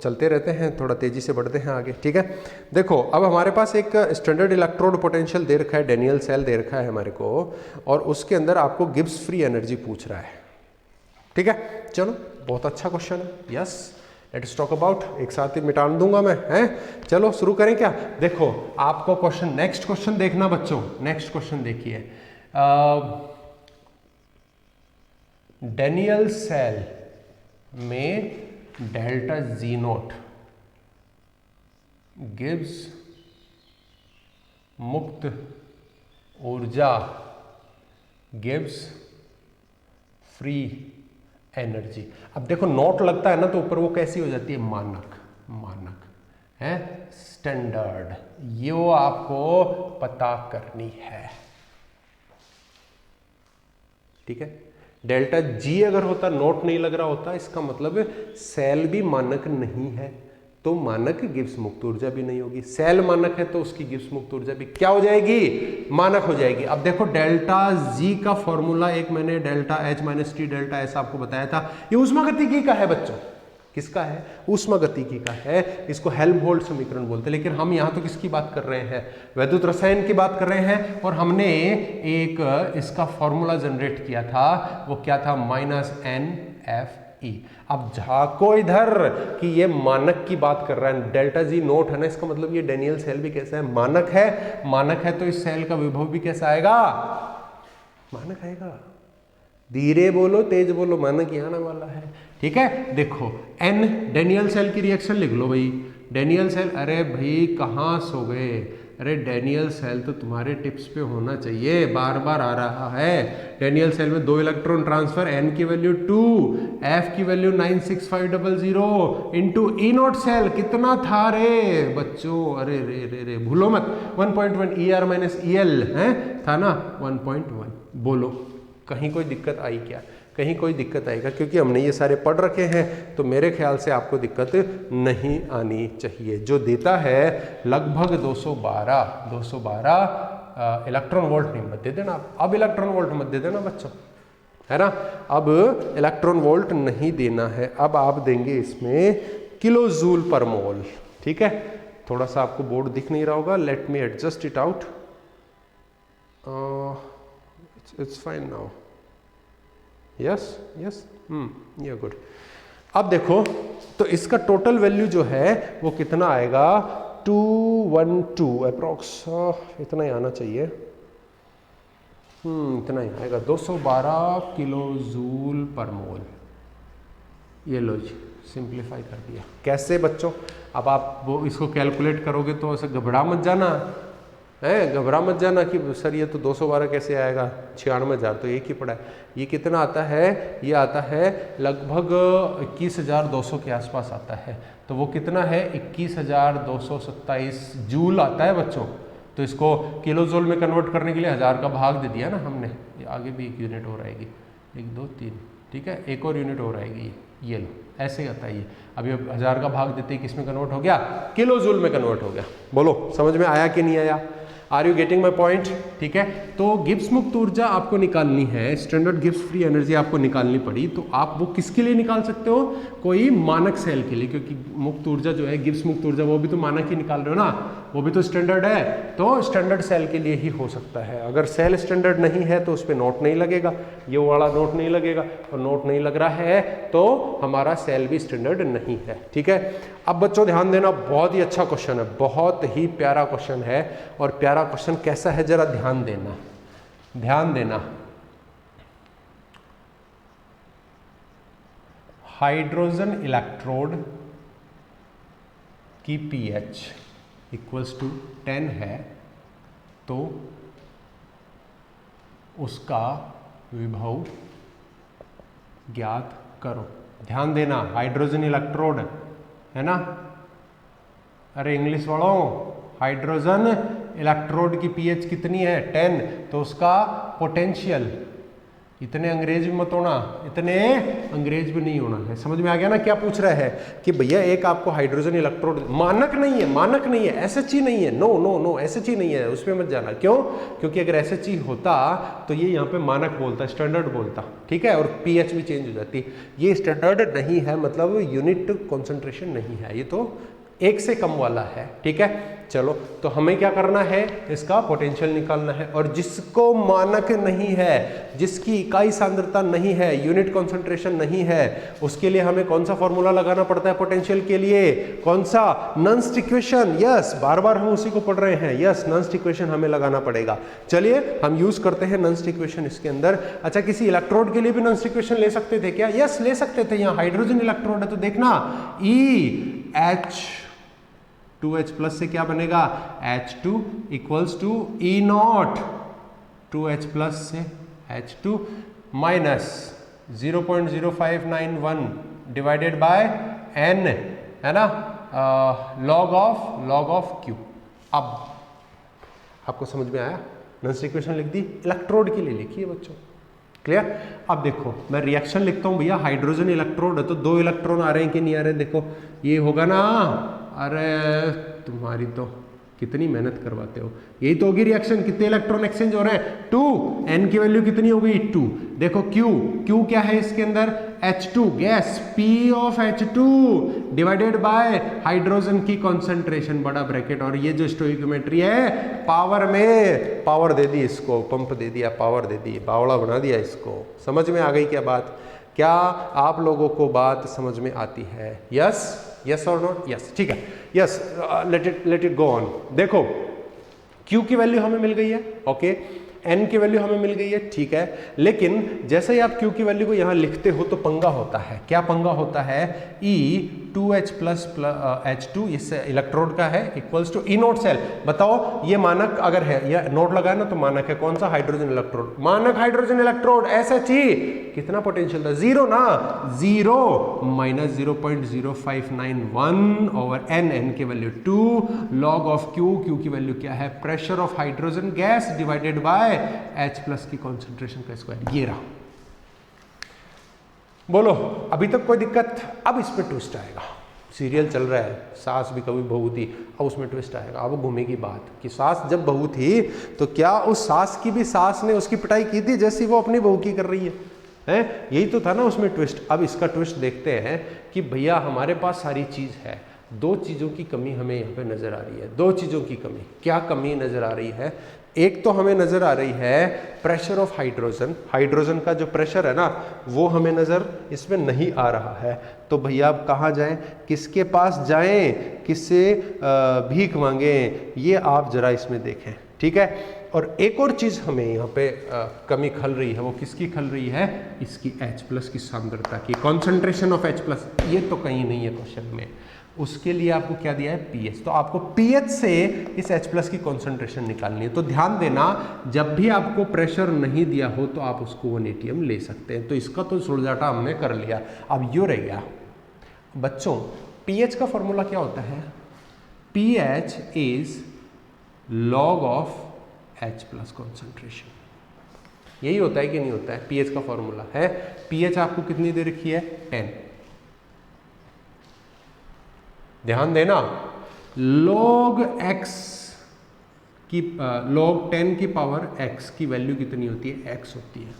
चलते रहते हैं, थोड़ा तेजी से बढ़ते हैं आगे। ठीक है, देखो अब हमारे पास एक स्टैंडर्ड इलेक्ट्रोड पोटेंशियल दे रखा है, डेनियल सेल दे रखा है हमारे को, और उसके अंदर आपको गिब्स फ्री एनर्जी पूछ रहा है। ठीक है, चलो बहुत अच्छा क्वेश्चन है, यस लेट्स टॉक अबाउट। एक साथ ही मिटा दूंगा मैं, हैं? चलो शुरू करें क्या? देखो आपको क्वेश्चन, नेक्स्ट क्वेश्चन देखना बच्चों, नेक्स्ट क्वेश्चन देखिए, डेनियल सेल में डेल्टा जी नोट गिब्स मुक्त ऊर्जा गिब्स फ्री एनर्जी। अब देखो नोट लगता है ना तो ऊपर वो कैसी हो जाती है, मानक, मानक है, स्टैंडर्ड, ये वो आपको पता करनी है। ठीक है, डेल्टा जी अगर होता, नोट नहीं लग रहा होता, इसका मतलब सेल भी मानक नहीं है, तो मानक गिब्स मुक्त ऊर्जा भी नहीं होगी। सेल मानक है तो उसकी गिब्स मुक्त ऊर्जा भी क्या हो जाएगी, मानक हो जाएगी। अब देखो डेल्टा जी का फॉर्मूला एक मैंने delta H minus T delta S आपको बताया था, ये ऊष्मागतिकी का है बच्चों। किसका है? ऊष्मागतिकी का है, इसको हेल्महोल्ट्ज समीकरण बोलते हैं। लेकिन हम यहाँ तो किसकी बात कर रहे हैं, वैद्युत रसायन की बात कर रहे हैं, और हमने एक इसका फॉर्मूला जनरेट किया था, वो क्या था, -NFE। अब झाको इधर कि ये मानक की बात कर रहा है, डेल्टा जी नोट है ना, इसका मतलब ये डेनियल सेल भी कैसा है, मानक है। मानक है तो इस सेल का विभव भी कैसा आएगा, मानक आएगा। धीरे बोलो तेज बोलो, मानक ही आने वाला है। ठीक है, देखो एन डेनियल सेल की रिएक्शन लिख लो भाई, डेनियल सेल, अरे भाई कहाँ सो गए, अरे डेनियल सेल तो तुम्हारे टिप्स पे होना चाहिए, बार बार आ रहा है। डेनियल सेल में 2 इलेक्ट्रॉन ट्रांसफर, एन की वैल्यू 2, एफ की value 96500 into E not cell कितना था रे बच्चों, अरे रे रे रे भूलो मत, 1.1 ER माइनस EL है, था ना 1.1। बोलो कहीं कोई दिक्कत आई क्या, कहीं कोई दिक्कत आएगा, क्योंकि हमने ये सारे पढ़ रखे हैं तो मेरे ख्याल से आपको दिक्कत नहीं आनी चाहिए। जो देता है लगभग 212 इलेक्ट्रॉन वोल्ट नहीं मत दे देना, अब इलेक्ट्रॉन वोल्ट मत दे देना बच्चों, है ना, अब इलेक्ट्रॉन वोल्ट नहीं देना है, अब आप देंगे इसमें किलो जूल पर मोल। ठीक है, थोड़ा सा आपको बोर्ड दिख नहीं रहा होगा, let me adjust it out, it's fine now, yes yes, ये गुड। अब देखो तो इसका टोटल वैल्यू जो है वो कितना आएगा, 212 अप्रॉक्स, इतना ही आना चाहिए, इतना ही आएगा, 212 किलो जूल पर मोल। ये लो जी, सिंप्लीफाई कर दिया। कैसे बच्चों, अब आप वो इसको कैलकुलेट करोगे तो ऐसे घबरा मत जाना है, घबरा मत जाना कि सर ये तो 212 कैसे आएगा, 96,000 तो एक ही पड़ा है। ये कितना आता है, ये आता है लगभग 21,200 के आसपास आता है, तो वो कितना है 21,227 जूल आता है बच्चों। तो इसको किलो जूल में कन्वर्ट करने के लिए 1000 का भाग दे दिया ना हमने, ये आगे भी एक यूनिट और आएगी, 1 2 3, ठीक है, एक और यूनिट और आएगी, ये लो ऐसे आता है ये। अब ये 1000 का भाग देते ही किस में कन्वर्ट हो गया, किलो जूल में कन्वर्ट हो गया। बोलो समझ में आया कि नहीं आया, are you getting my point. ठीक है, तो गिब्स मुक्त ऊर्जा आपको निकालनी है, स्टैंडर्ड गिब्स फ्री एनर्जी आपको निकालनी पड़ी, तो आप वो किसके लिए निकाल सकते हो, कोई मानक सेल के लिए, क्योंकि मुक्त ऊर्जा जो है गिब्स मुक्त ऊर्जा वो भी तो मानक ही निकाल रहे हो ना, वो भी तो स्टैंडर्ड है, तो स्टैंडर्ड सेल के लिए ही हो सकता है। अगर सेल स्टैंडर्ड नहीं है तो उस पर नोट नहीं लगेगा, ये वाला नोट नहीं लगेगा, और नोट नहीं लग रहा है तो हमारा सेल भी स्टैंडर्ड नहीं है। ठीक है, अब बच्चों ध्यान देना, बहुत ही अच्छा क्वेश्चन है, बहुत ही प्यारा क्वेश्चन है, और प्यारा क्वेश्चन कैसा है जरा ध्यान देना, ध्यान देना। हाइड्रोजन इलेक्ट्रोड की pH इक्वल्स टू 10 है, तो उसका विभव ज्ञात करो। ध्यान देना, हाइड्रोजन इलेक्ट्रोड है ना, अरे इंग्लिश वालों, हाइड्रोजन इलेक्ट्रोड की pH कितनी है 10, तो उसका पोटेंशियल इतने अंग्रेज भी मत होना, इतने अंग्रेज भी नहीं होना है। समझ में आ गया ना क्या पूछ रहा है कि भैया एक आपको हाइड्रोजन इलेक्ट्रोड, मानक नहीं है, मानक नहीं है, एसएचई नहीं है, नो नो नो, एसएचई नहीं है, उसमें मत जाना। क्यों? क्योंकि अगर एसएचई होता तो ये यहाँ पे मानक बोलता, स्टैंडर्ड बोलता, ठीक है, और पीएच भी चेंज हो जाती। ये स्टैंडर्ड नहीं है, मतलब यूनिट कॉन्सेंट्रेशन नहीं है, ये तो एक से कम वाला है, ठीक है। चलो, तो हमें क्या करना है, इसका पोटेंशियल निकालना है, और जिसको मानक नहीं है, जिसकी इकाई सांद्रता नहीं है, यूनिट कॉन्सेंट्रेशन नहीं है, उसके लिए हमें कौन सा फॉर्मूला लगाना पड़ता है पोटेंशियल के लिए? कौन सा? नन्स्ट इक्वेशन। यस, बार बार हम उसी को पढ़ रहे हैं। यस, नन्स्ट इक्वेशन हमें लगाना पड़ेगा। चलिए हम यूज करते हैं नन्स्ट इक्वेशन इसके अंदर। अच्छा, किसी इलेक्ट्रोड के लिए भी नन्स्ट इक्वेशन ले सकते थे क्या? यस, ले सकते थे। यहाँ हाइड्रोजन इलेक्ट्रोड है तो देखना, EH2H प्लस से क्या बनेगा? H2 equals to E0, 2H plus से H2 minus 0.0591 divided by N, है ना, लॉग ऑफ Q। अब आपको समझ में आया? नन्स्ट इक्वेशन लिख दी, इलेक्ट्रोड के लिए लिखिए बच्चों, क्लियर। अब देखो मैं रिएक्शन लिखता हूं भैया, हाइड्रोजन इलेक्ट्रोड है तो 2 इलेक्ट्रॉन आ रहे हैं कि नहीं आ रहे हैं? देखो ये होगा ना, अरे तुम्हारी तो कितनी मेहनत करवाते हो, यही तो होगी रिएक्शन। कितने इलेक्ट्रॉन एक्सचेंज हो रहे हैं? 2। N की वैल्यू कितनी हो गई? 2। देखो Q क्या है इसके अंदर? H2 gas, P of H2 divided by hydrogen की कॉन्सेंट्रेशन, बड़ा ब्रैकेट, और ये जो स्टोइकियोमेट्री है, पावर में पावर दे दी इसको, पंप दे दिया, पावर दे दी, बावड़ा बना दिया इसको। समझ में आ गई क्या बात? क्या आप लोगों को बात समझ में आती है? यस, यस और नॉट? यस, ठीक है, yes, let it go on. देखो Q की वैल्यू हमें मिल गई है, ओके, N की वैल्यू हमें मिल गई है, ठीक है, लेकिन जैसे ही आप Q की वैल्यू को यहाँ लिखते हो तो पंगा होता है। क्या पंगा होता है? E2H प्लस H2 इस इलेक्ट्रोड का है इक्वल्स टू E0 सेल। बताओ ये मानक अगर है, या नोट लगाया ना तो मानक है, कौन सा? हाइड्रोजन इलेक्ट्रोड, मानक हाइड्रोजन इलेक्ट्रोड, SHE। कितना पोटेंशियल था? 0 ना, 0 माइनस 0.0591 ओवर N की वैल्यू 2 लॉग ऑफ Q की वैल्यू क्या है? Pressure of hydrogen gas divided by H plus की कॉन्सेंट्रेशन का स्क्वायर। ये रहा। बोलो अभी तक कोई दिक्कत? अब इस पे ट्विस्ट आएगा। सीरियल चल रहा है, सास भी कभी बहू थी, अब उसमें ट्विस्ट आएगा। अब घूमेगी बात कि सास जब बहू थी तो क्या उस सास की भी सास ने उसकी पिटाई की थी जैसी वो अपनी बहू की कर रही है? यही तो था ना उसमें ट्विस्ट। अब इसका ट्विस्ट देखते हैं कि भैया हमारे पास सारी चीज़ है, 2 चीज़ों की कमी हमें यहाँ पे नज़र आ रही है। 2 चीज़ों की कमी, क्या कमी नज़र आ रही है? एक तो हमें नज़र आ रही है प्रेशर ऑफ हाइड्रोजन, हाइड्रोजन का जो प्रेशर है ना वो हमें नज़र इसमें नहीं आ रहा है। तो भैया अब कहाँ जाएं, किसके पास जाएं, किससे भीख मांगें, ये आप ज़रा इसमें देखें, ठीक है। और एक और चीज़ हमें यहाँ पे कमी खल रही है, वो किसकी खल रही है? इसकी H प्लस की सांद्रता की, कॉन्सेंट्रेशन ऑफ H प्लस। ये तो कहीं नहीं है क्वेश्चन में। उसके लिए आपको क्या दिया है? पीएच। तो आपको पीएच से इस H प्लस की कॉन्सेंट्रेशन निकालनी है। तो ध्यान देना, जब भी आपको प्रेशर नहीं दिया हो तो आप उसको 1 ATM ले सकते हैं। तो इसका तो सुलझाटा हमने कर लिया। अब यो रह गया बच्चों, पीएच का फॉर्मूला क्या होता है? PH is log of H plus concentration. यही होता है कि नहीं होता है? पीएच का फॉर्मूला है, पीएच आपको कितनी दे रखी है? 10। ध्यान देना, log x की log 10 की पावर x की वैल्यू कितनी होती है? x होती है।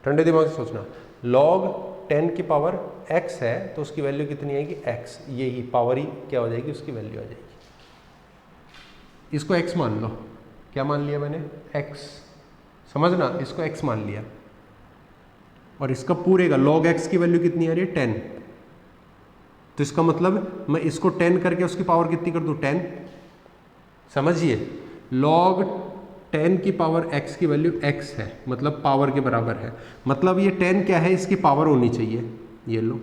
ठंडे दिमाग से सोचना, log 10 की पावर x है तो उसकी वैल्यू कितनी आएगी? x। यही पावर ही क्या हो जाएगी? उसकी वैल्यू आ जाएगी। इसको x मान लो। क्या मान लिया मैंने? x। समझना, इसको x मान लिया और इसका पूरे का log x की वैल्यू कितनी आ रही है? 10। तो इसका मतलब मैं इसको 10 करके उसकी पावर कितनी कर दूं? 10। समझिए, log 10 की पावर x की वैल्यू x है, मतलब पावर के बराबर है। मतलब ये 10 क्या है? इसकी पावर होनी चाहिए, ये लो।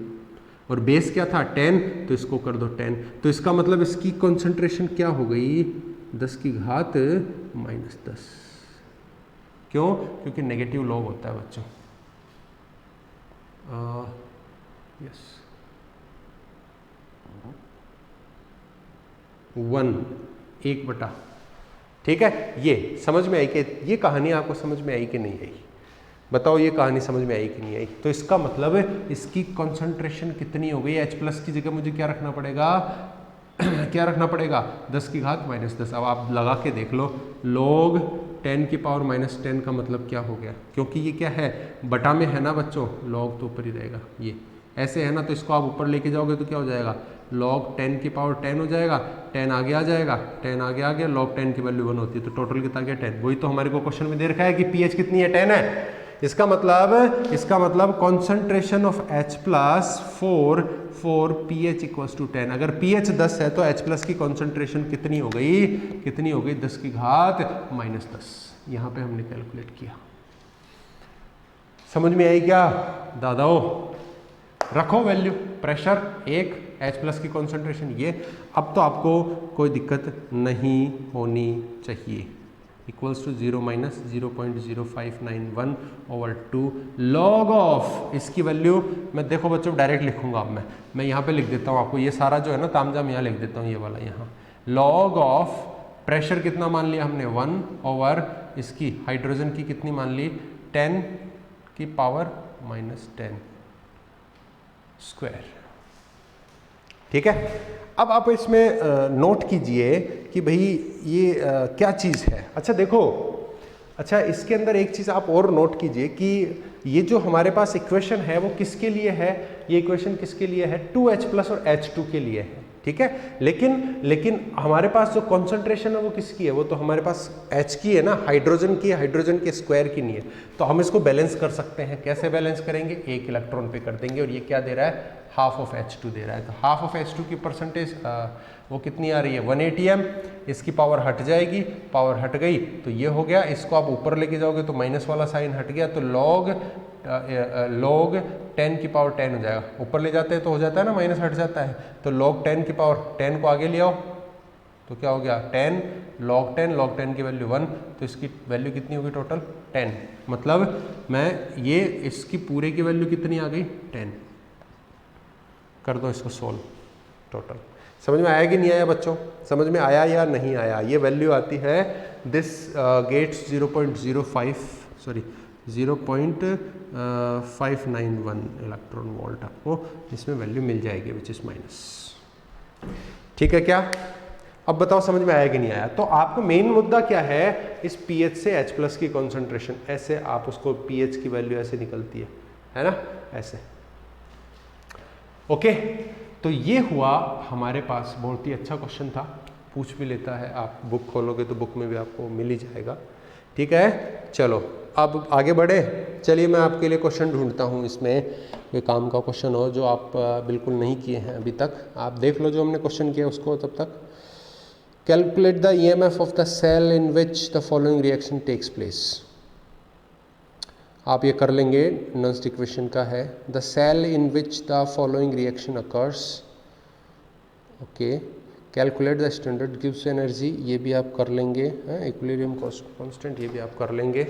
और बेस क्या था? 10, तो इसको कर दो 10। तो इसका मतलब इसकी कॉन्सेंट्रेशन क्या हो गई? 10 की घात -10। क्यों? क्योंकि नेगेटिव लॉग होता है बच्चों। यस, 1/, ठीक है, ये समझ में आई कि ये कहानी आपको समझ में आई कि नहीं आई? बताओ ये कहानी समझ में आई कि नहीं आई? तो इसका मतलब इसकी कॉन्सेंट्रेशन कितनी हो गई? H+ की जगह मुझे क्या रखना पड़ेगा? क्या रखना पड़ेगा? 10 की घात -10। अब आप लगा के देख लो, log 10 की पावर -10 का मतलब क्या हो गया? क्योंकि ये क्या है, बटा में है ना बच्चों, log तो ऊपर ही रहेगा, ये ऐसे है ना, तो इसको आप ऊपर लेके जाओगे तो क्या हो जाएगा? log 10 की पावर 10 हो जाएगा, 10 आगे आ जाएगा, 10 आगे आ गया, log 10 की वैल्यू 1 होती है, तो टोटल कितना गया? 10। वही तो हमारे को क्वेश्चन में दे रखा है कि pH कितनी है? 10 है। इसका मतलब concentration of H+ for pH = 10। अगर pH 10 है तो H+ की कॉन्सेंट्रेशन कितनी हो गई? 10 की घात -10। यहाँ पे हमने कैलकुलेट किया। समझ में आई क्या दादाओ? रखो वैल्यू, प्रेशर 1, H+ की कॉन्सेंट्रेशन ये। अब तो आपको कोई दिक्कत नहीं होनी चाहिए। इक्वल्स टू 0 - 0.0591/2 log ऑफ, इसकी वैल्यू मैं देखो बच्चों डायरेक्ट लिखूंगा। अब मैं यहाँ पे लिख देता हूँ आपको, ये सारा जो है ना तामझाम यहाँ लिख देता हूँ, ये वाला यहाँ। log ऑफ प्रेशर कितना मान लिया हमने? 1/, इसकी हाइड्रोजन की कितनी मान ली? 10 की पावर -10 स्क्वायर। ठीक है, अब आप इसमें नोट कीजिए कि भाई ये क्या चीज़ है। अच्छा देखो, अच्छा इसके अंदर एक चीज़ आप और नोट कीजिए कि ये जो हमारे पास इक्वेशन है वो किसके लिए है? ये इक्वेशन किसके लिए है? 2H+ और H2 के लिए है। ठीक है, लेकिन हमारे पास जो कॉन्सेंट्रेशन है वो किसकी है? वो तो हमारे पास H की है ना, हाइड्रोजन की, हाइड्रोजन के स्क्वायर की नहीं है। तो हम इसको बैलेंस कर सकते हैं। कैसे बैलेंस करेंगे? 1 इलेक्ट्रॉन पे कर देंगे, और ये क्या दे रहा है? हाफ ऑफ H2 दे रहा है। तो हाफ ऑफ H2 की परसेंटेज वो कितनी आ रही है? 180m। इसकी पावर हट जाएगी, पावर हट गई तो ये हो गया। इसको आप ऊपर लेके जाओगे तो माइनस वाला साइन हट गया, तो log 10 की पावर 10 हो जाएगा। ऊपर ले जाते हैं तो हो जाता है ना, माइनस हट जाता है, तो log 10 की पावर 10 को आगे ले आओ तो क्या हो गया? 10 log 10 की वैल्यू 1, तो इसकी वैल्यू कितनी होगी टोटल? 10। मतलब मैं ये इसकी पूरे की वैल्यू कितनी आ गई? 10। कर दो इसको सोल्व टोटल। समझ में आया कि नहीं आया बच्चों? समझ में आया या नहीं आया? ये वैल्यू आती है दिस गेट्स 0.591 इलेक्ट्रॉन वोल्ट। आपको इसमें वैल्यू मिल जाएगी विच इज माइनस। ठीक है क्या? अब बताओ समझ में आया कि नहीं आया? तो आपको मेन मुद्दा क्या है? इस pH से H+ की कॉन्सेंट्रेशन, ऐसे आप उसको pH की वैल्यू ऐसे निकलती है ना, ऐसे। ओके, तो ये हुआ हमारे पास। बहुत ही अच्छा क्वेश्चन था, पूछ भी लेता है। आप बुक खोलोगे तो बुक में भी आपको मिल ही जाएगा। ठीक है, चलो अब आगे बढ़े। चलिए मैं आपके लिए क्वेश्चन ढूंढता हूँ, इसमें कोई काम का क्वेश्चन हो जो आप बिल्कुल नहीं किए हैं अभी तक। आप देख लो जो हमने क्वेश्चन किया उसको तब तक। Calculate the EMF of the cell in which the following reaction takes place. आप ये कर लेंगे, नंस्ट इक्वेशन का है। The cell in which the following reaction occurs. Okay, calculate the standard गिव्स एनर्जी, ये भी आप कर लेंगे। इक्विलिब्रियम कांस्टेंट, ये भी आप कर लेंगे।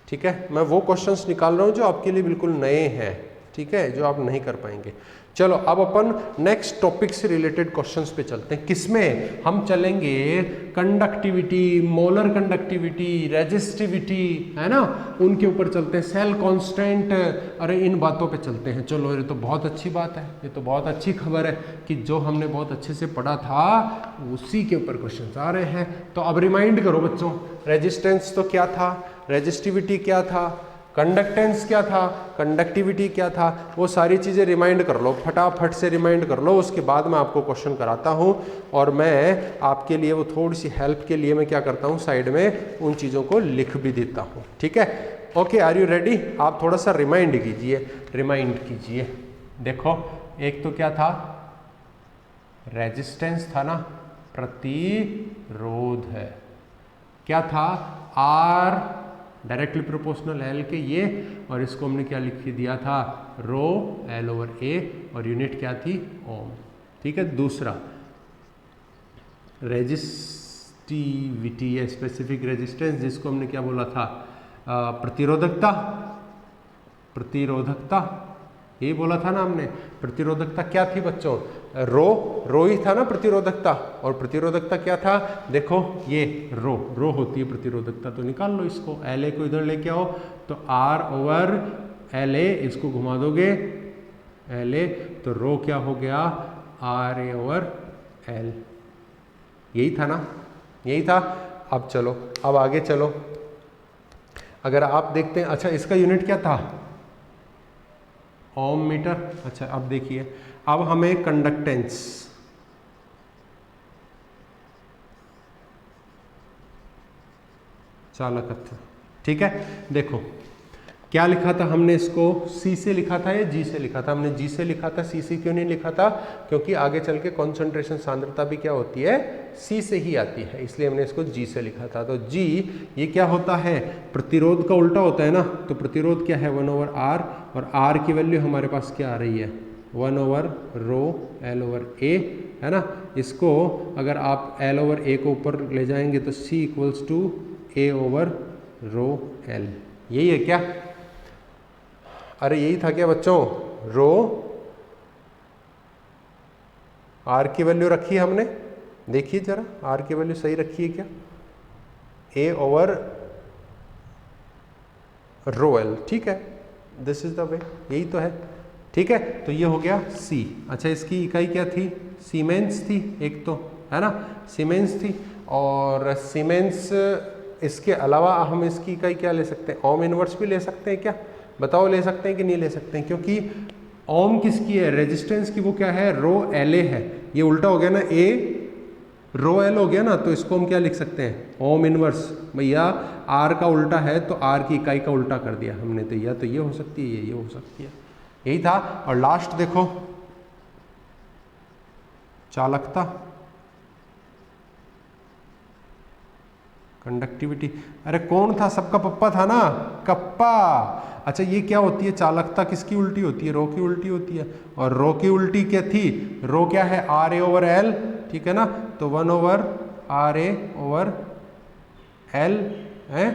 ठीक है, मैं वो क्वेश्चंस निकाल रहा हूँ जो आपके लिए बिल्कुल नए हैं, ठीक है, जो आप नहीं कर पाएंगे। चलो अब अपन नेक्स्ट टॉपिक से रिलेटेड क्वेश्चंस पे चलते हैं। किसमें हम चलेंगे? कंडक्टिविटी, मोलर कंडक्टिविटी, रेजिस्टिविटी, है ना, उनके ऊपर चलते हैं। सेल कांस्टेंट, अरे इन बातों पे चलते हैं। चलो ये तो बहुत अच्छी बात है, ये तो बहुत अच्छी खबर है कि जो हमने बहुत अच्छे से पढ़ा था उसी के ऊपर क्वेश्चन आ रहे हैं। तो अब रिमाइंड करो बच्चों, रेजिस्टेंस तो क्या था, रेजिस्टिविटी क्या था, कंडक्टेंस क्या था, कंडक्टिविटी क्या था, वो सारी चीज़ें रिमाइंड कर लो, फटाफट से रिमाइंड कर लो। उसके बाद मैं आपको क्वेश्चन कराता हूँ, और मैं आपके लिए वो थोड़ी सी हेल्प के लिए मैं क्या करता हूँ, साइड में उन चीज़ों को लिख भी देता हूँ। ठीक है, ओके, आर यू रेडी? आप थोड़ा सा रिमाइंड कीजिए। देखो, एक तो क्या था, रेजिस्टेंस था ना, प्रतिरोध है। क्या था? R डायरेक्टली प्रोपोर्शनल L के ये, और इसको हमने क्या लिख दिया था? रो L/A, और यूनिट क्या थी? ओम। ठीक है, दूसरा रेजिस्टिविटी है, स्पेसिफिक रेजिस्टेंस, जिसको हमने क्या बोला था? प्रतिरोधकता, यही बोला था ना हमने। प्रतिरोधकता क्या थी बच्चों? रो ही था ना प्रतिरोधकता। और प्रतिरोधकता क्या था? देखो ये रो होती है प्रतिरोधकता। तो निकाल लो इसको, LA को इधर लेके आओ तो R/LA, इसको घुमा दोगे LA, तो रो क्या हो गया? RA/L। यही था ना, यही था। अब चलो, अब आगे चलो। अगर आप देखते हैं, अच्छा इसका यूनिट क्या था? ओम मीटर। अच्छा अब देखिए, अब हमें कंडक्टेंस, चालकत्व, ठीक है। देखो क्या लिखा था हमने, इसको C से लिखा था या G से लिखा था? हमने G से लिखा था। C से क्यों नहीं लिखा था? क्योंकि आगे चल के कॉन्सेंट्रेशन सांद्रता भी क्या होती है? C से ही आती है, इसलिए हमने इसको G से लिखा था। तो G ये क्या होता है? प्रतिरोध का उल्टा होता है ना। तो प्रतिरोध क्या है? 1/R, और R की वैल्यू हमारे पास क्या आ रही है? 1/ρ/L/A, है ना। इसको अगर आप L/A को ऊपर ले जाएंगे तो C = A/ρL। यही है क्या? अरे यही था क्या बच्चों? रो, R की वैल्यू रखी है हमने, देखिए जरा R की वैल्यू सही रखी है क्या? A/ρL, ठीक है, दिस इज द वे, यही तो है, ठीक है। तो ये हो गया C। अच्छा इसकी इकाई क्या थी? सीमेंस थी एक तो, है ना, सीमेंस थी। और सीमेंस, इसके अलावा हम इसकी इकाई क्या ले सकते हैं? ओम इनवर्स भी ले सकते हैं क्या? बताओ ले सकते हैं कि नहीं ले सकते हैं? क्योंकि ओम किसकी है? रेजिस्टेंस की। वो क्या है? ρLA है। ये उल्टा हो गया ना, A/ρL हो गया ना। तो इसको हम क्या लिख सकते हैं? Ohm inverse. भैया R का उल्टा है तो R की इकाई का उल्टा कर दिया हमने। तो या तो ये हो सकती है, ये हो सकती है, यही था। और लास्ट देखो, चालकता, कंडक्टिविटी। अरे कौन था? सबका पप्पा था ना, कप्पा। अच्छा ये क्या होती है? चालकता किसकी उल्टी होती है? रो की उल्टी होती है। और रो की उल्टी क्या थी? रो क्या है? RA/L, ठीक है ना। तो 1/RA/L है।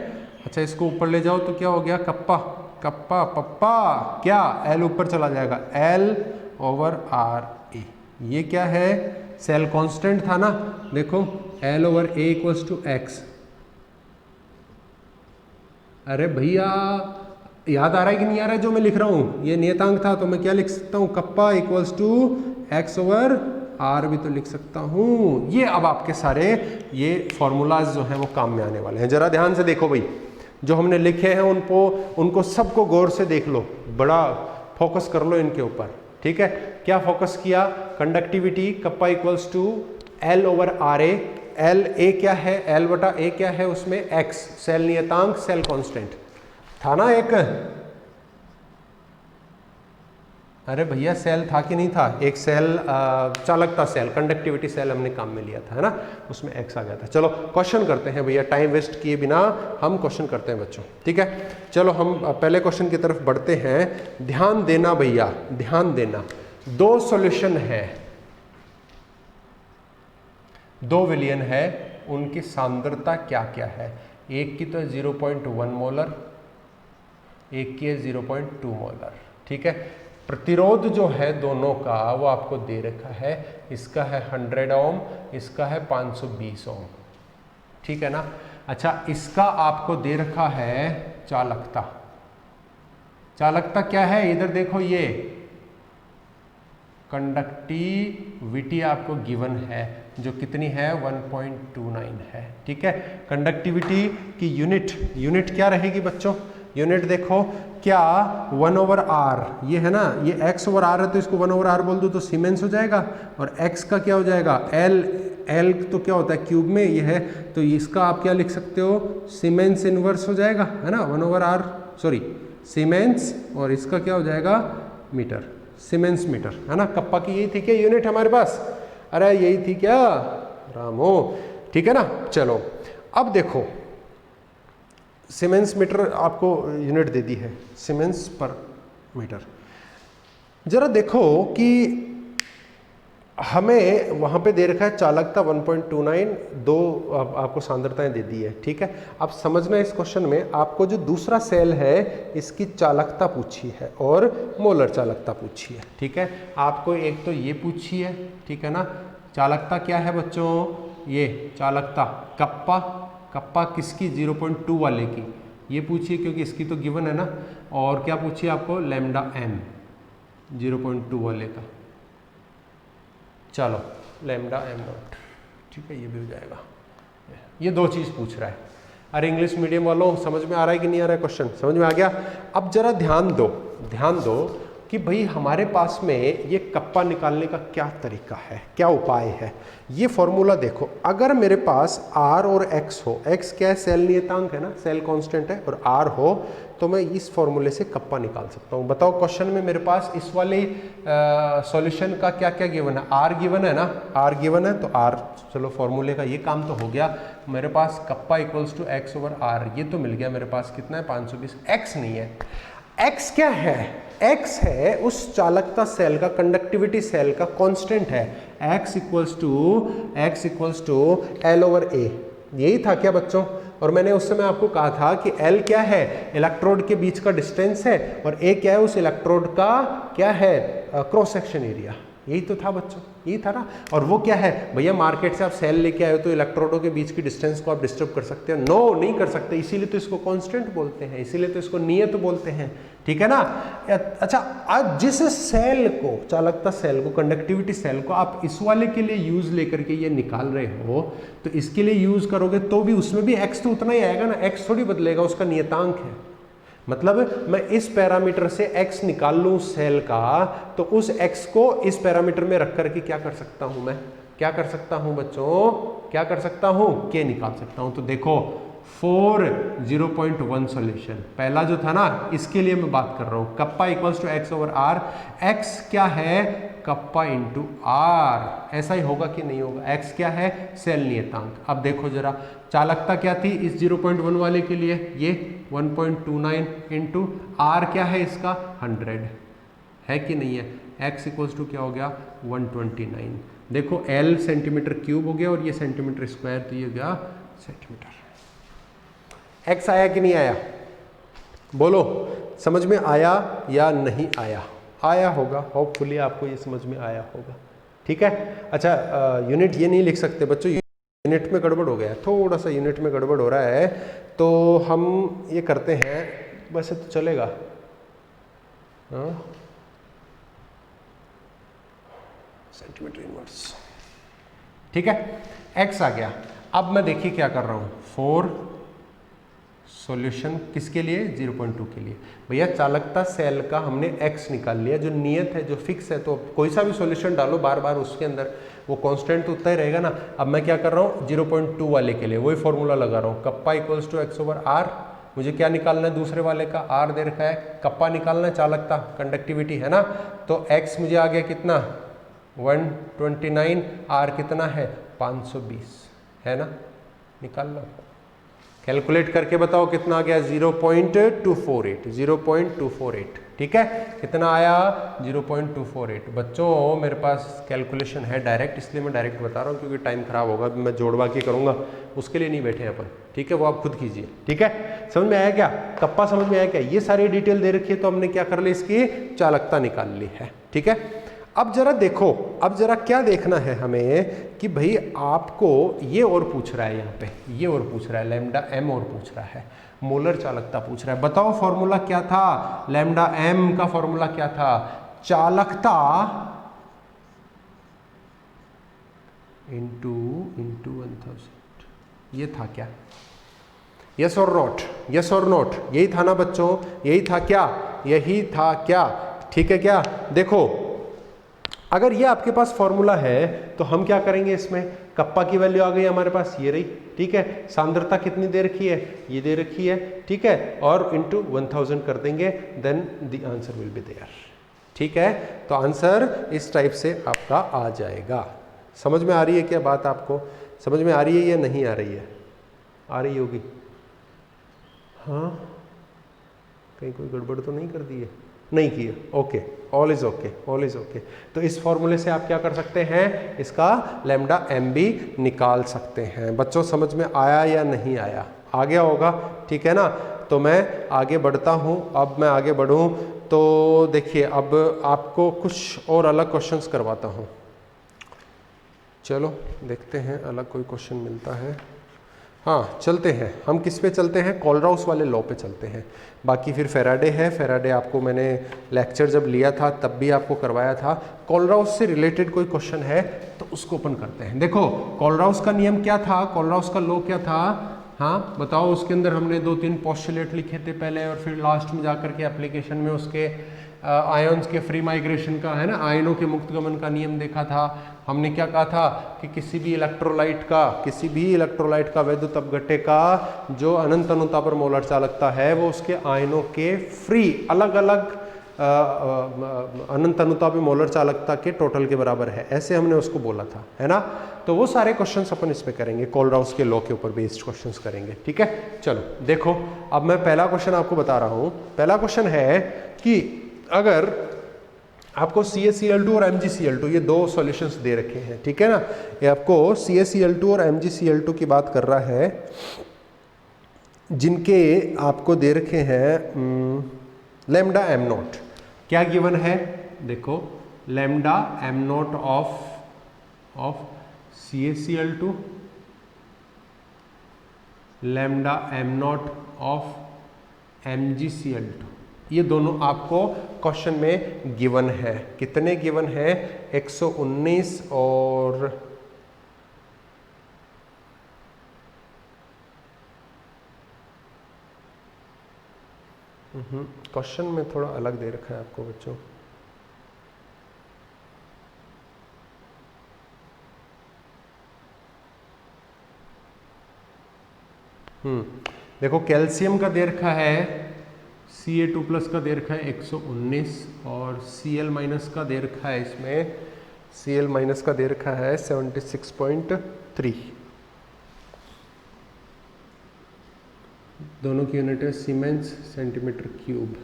अच्छा इसको ऊपर ले जाओ तो क्या हो गया? कप्पा, कप्पा पप्पा, क्या L ऊपर चला जाएगा, L/RA। ये क्या है? सेल कांस्टेंट था ना। देखो L/A = X। अरे भैया याद आ रहा है कि नहीं आ रहा है जो मैं लिख रहा हूँ? ये नियतांक था, तो मैं क्या लिख सकता हूँ? कप्पा = X/R भी तो लिख सकता हूँ। ये अब आपके सारे ये फॉर्मूलाज जो हैं वो काम में आने वाले हैं। जरा ध्यान से देखो भाई, जो हमने लिखे हैं उनको सबको गौर से देख लो, बड़ा फोकस कर लो इनके ऊपर, ठीक है। क्या फोकस किया? Conductivity, kappa = L/RA। L/A क्या है? L/A क्या है? उसमें X, सेल नियतांक, सेल कांस्टेंट था ना एक। अरे भैया सेल था कि नहीं था? एक सेल चालकता सेल, कंडक्टिविटी सेल हमने काम में लिया था, है ना, उसमें X आ गया था। चलो क्वेश्चन करते हैं भैया, टाइम वेस्ट किए बिना हम क्वेश्चन करते हैं बच्चों, ठीक है। चलो हम पहले क्वेश्चन की तरफ बढ़ते हैं। ध्यान देना भैया, ध्यान देना। 2 सॉल्यूशन है, 2 विलयन है, उनकी सांद्रता क्या क्या है? एक की तो 0.1 मोलर, एक की है 0.2 मोलर, ठीक है। प्रतिरोध जो है दोनों का वो आपको दे रखा है, इसका है 100 ओम, इसका है 520 ओम, ठीक है ना। अच्छा इसका आपको दे रखा है चालकता। चालकता क्या है? इधर देखो, ये कंडक्टिविटी आपको गिवन है, जो कितनी है? 1.29 है, ठीक है। कंडक्टिविटी की यूनिट क्या रहेगी बच्चों? यूनिट देखो, क्या 1/R, ये है ना, ये X/R है, तो इसको 1/R बोल दो तो सीमेंस हो जाएगा। और X का क्या हो जाएगा? L तो क्या होता है? क्यूब में ये है, तो इसका आप क्या लिख सकते हो? सीमेंस इनवर्स हो जाएगा, है ना, 1/R, सॉरी सीमेंस, और इसका क्या हो जाएगा? मीटर, सीमेंस मीटर, है ना। कप्पा की यही थी क्या यूनिट हमारे पास? अरे यही थी क्या रामो? ठीक है ना। चलो अब देखो, सीमेंस मीटर आपको यूनिट दे दी है, सीमेंस पर मीटर। जरा देखो कि हमें वहाँ पे दे रखा है चालकता 1.29, दो आपको सांद्रताएं दे दी है, ठीक है। अब समझना इस क्वेश्चन में आपको जो दूसरा सेल है इसकी चालकता पूछी है और मोलर चालकता पूछी है, ठीक है। आपको एक तो ये पूछी है, ठीक है ना, चालकता क्या है बच्चों, ये चालकता कप्पा किसकी, 0.2 वाले की, ये पूछिए क्योंकि इसकी तो गिवन है ना। और क्या पूछिए आपको, लैम्डा एम 0.2 वाले का, चलो लैम्डा एम नॉट, ठीक है, ये भी हो जाएगा। ये दो चीज़ पूछ रहा है। अरे इंग्लिश मीडियम वालों समझ में आ रहा है कि नहीं आ रहा है क्वेश्चन, समझ में आ गया। अब जरा ध्यान दो कि भाई हमारे पास में ये कप्पा निकालने का क्या तरीका है, क्या उपाय है। ये फॉर्मूला देखो, अगर मेरे पास R और X हो, X क्या है, सेल नियतांक है ना, सेल कांस्टेंट है, और R हो, तो मैं इस फॉर्मूले से कप्पा निकाल सकता हूँ। बताओ क्वेश्चन में मेरे पास इस वाले सॉल्यूशन का क्या क्या गिवन है, R गिवन है ना, R गिवन है, तो R, चलो फॉर्मूले का ये काम तो हो गया। मेरे पास kappa equals to X over R, ये तो मिल गया मेरे पास, कितना है 520। X नहीं है, X क्या है, X है उस चालकता सेल का, कंडक्टिविटी सेल का कांस्टेंट है। X equals to L over A, यही था क्या बच्चों। और मैंने उस समय आपको कहा था कि L क्या है, इलेक्ट्रोड के बीच का डिस्टेंस है, और A क्या है, उस इलेक्ट्रोड का क्या है, क्रॉस सेक्शन एरिया। यही तो था बच्चों, यही था ना। और वो क्या है भैया, मार्केट से आप सेल लेके आए हो तो इलेक्ट्रोडों के बीच की डिस्टेंस को आप डिस्टर्ब कर सकते हो, नो नहीं कर सकते, इसीलिए तो इसको कांस्टेंट बोलते हैं, इसीलिए तो इसको नियत बोलते हैं, ठीक है ना। अच्छा, आज जिस सेल को, चालकता सेल को, कंडक्टिविटी सेल को आप इस वाले के लिए यूज लेकर के ये निकाल रहे हो, तो इसके लिए यूज करोगे तो भी उसमें भी एक्स तो उतना ही आएगा ना, एक्स थोड़ी बदलेगा, उसका नियतांक है। मतलब मैं इस पैरामीटर से x निकाल लूं सेल का, तो उस x को इस पैरामीटर में रख करके क्या कर सकता हूं, मैं क्या कर सकता हूं बच्चों, क्या कर सकता हूं, k निकाल सकता हूं। तो देखो 4 0.1 सॉल्यूशन, पहला जो था ना, इसके लिए मैं बात कर रहा हूं, kappa equals to x over r, x क्या है, कप्पा इंटू r, ऐसा ही होगा कि नहीं होगा, x क्या है, सेल नियतांक। अब देखो जरा, चालकता क्या थी इस 0.1 वाले के लिए, ये 1.29 इंटू आर क्या है इसका 100 है कि नहीं है, x इक्वल्स टू क्या हो गया 129। देखो L सेंटीमीटर क्यूब हो गया और ये सेंटीमीटर स्क्वायर, तो ये हो गया सेंटीमीटर। x आया कि नहीं आया, बोलो, समझ में आया या नहीं आया, आया होगा, होपफुली आपको ये समझ में आया होगा, ठीक है। अच्छा, यूनिट ये नहीं लिख सकते बच्चों, यूनिट में गड़बड़ हो गया है, थोड़ा सा यूनिट में गड़बड़ हो रहा है, तो हम ये करते हैं, वैसे तो चलेगा, हाँ, सेंटीमीटर इनवर्स, ठीक है। x आ गया। अब मैं देखिए क्या कर रहा हूँ, 4 सॉल्यूशन किसके लिए, 0.2 के लिए। भैया चालकता सेल का हमने x निकाल लिया, जो नियत है, जो फिक्स है, तो कोई सा भी सॉल्यूशन डालो बार बार उसके अंदर, वो कांस्टेंट तो उतना ही रहेगा ना। अब मैं क्या कर रहा हूँ, 0.2 वाले के लिए वही फॉर्मूला लगा रहा हूँ, kappa equals to x over r। मुझे क्या निकालना है, दूसरे वाले का r दे रखा है, कप्पा निकालना है, चालकता कंडक्टिविटी है ना, तो x मुझे आ गया कितना 129, r कितना है 520 है ना, निकाल लो, कैलकुलेट करके बताओ कितना आ गया, 0.248, ठीक है, कितना आया 0.248। बच्चों मेरे पास कैलकुलेशन है डायरेक्ट, इसलिए मैं डायरेक्ट बता रहा हूँ, क्योंकि टाइम खराब होगा, मैं जोड़वा के करूँगा, उसके लिए नहीं बैठे अपन, ठीक है, वो आप खुद कीजिए, ठीक है। समझ में आया क्या, कप्पा समझ में आया क्या, ये सारी डिटेल दे रखी है, तो हमने क्या कर ली, इसकी चालकता निकाल ली है, ठीक है। अब जरा देखो, अब जरा क्या देखना है हमें कि भाई आपको ये और पूछ रहा है, यहाँ पे ये और पूछ रहा है, लैम्डा एम और पूछ रहा है, मोलर चालकता पूछ रहा है। बताओ फॉर्मूला क्या था, लैम्डा एम का फॉर्मूला क्या था, चालकता इंटू 1000, ये था क्या, यस और नॉट, यस और नॉट, यही था ना बच्चों, यही था क्या, यही था क्या, ठीक है क्या। देखो अगर ये आपके पास फॉर्मूला है तो हम क्या करेंगे, इसमें कप्पा की वैल्यू आ गई हमारे पास, ये रही, ठीक है, सांद्रता कितनी दे रखी है, ये दे रखी है, ठीक है, और इंटू 1000 कर देंगे, then the answer will be there, ठीक है। तो आंसर इस टाइप से आपका आ जाएगा। समझ में आ रही है क्या बात, आपको समझ में आ रही है या नहीं आ रही है, आ रही होगी, हाँ, कहीं कोई गड़बड़ तो नहीं कर दी है, नहीं किए, okay, all is okay, all is okay. तो इस फॉर्मूले से आप क्या कर सकते हैं, इसका लैम्डा एम भी निकाल सकते हैं। बच्चों समझ में आया या नहीं आया? आ गया होगा, ठीक है ना। तो मैं आगे बढ़ता हूँ। अब मैं आगे बढ़ूँ तो देखिए, अब आपको कुछ और अलग क्वेश्चंस करवाता हूँ। चलो देखते हैं अलग कोई क्वेश्चन मिलता है। हाँ चलते हैं, हम किस पे चलते हैं, कोलराउस वाले लॉ पे चलते हैं। बाकी फिर फेराडे है, फेराडे आपको मैंने लेक्चर जब लिया था तब भी आपको करवाया था। कोलराउस से रिलेटेड कोई क्वेश्चन है तो उसको ओपन करते हैं। देखो कोलराउस का नियम क्या था, कोलराउस का लॉ क्या था, हाँ बताओ। उसके अंदर हमने 2-3 पोस्टुलेट लिखे थे पहले, और फिर लास्ट में जाकर के एप्लीकेशन में उसके आयन्स के फ्री माइग्रेशन का, है ना, आयनों के मुक्त गमन का नियम देखा था। हमने क्या कहा था कि किसी भी इलेक्ट्रोलाइट का वैद्युत अपघट्य का जो अनंत अनुता पर मोलर चालकता है वो उसके आयनों के फ्री अलग अलग अनंत अनुता पे मोलर चालकता के टोटल के बराबर है, ऐसे हमने उसको बोला था, है ना। तो वो सारे क्वेश्चंस अपन इसमें करेंगे, कोलराउस के लॉ के ऊपर बेस्ड क्वेश्चंस करेंगे, ठीक है। चलो देखो, अब मैं पहला क्वेश्चन आपको बता रहा हूँ। पहला क्वेश्चन है कि अगर आपको CaCl2 और MgCl2 ये दो सॉल्यूशंस दे रखे हैं, ठीक है ना। ये आपको CaCl2 और MgCl2 की बात कर रहा है, जिनके आपको दे रखे हैं लैम्डा एम नॉट। क्या गिवन है, देखो lambda am not of CaCl2, lambda am not of MgCl2, ये दोनों आपको क्वेश्चन में गिवन है। कितने गिवन है, 119 और क्वेश्चन में थोड़ा अलग दे रखा है आपको बच्चों। देखो कैल्शियम का दे रखा है, Ca2+ का दे रखा है 119, और Cl- का दे रखा है, इसमें Cl- का दे रखा है 76.3। दोनों की यूनिट है सीमेंस सेंटीमीटर क्यूब,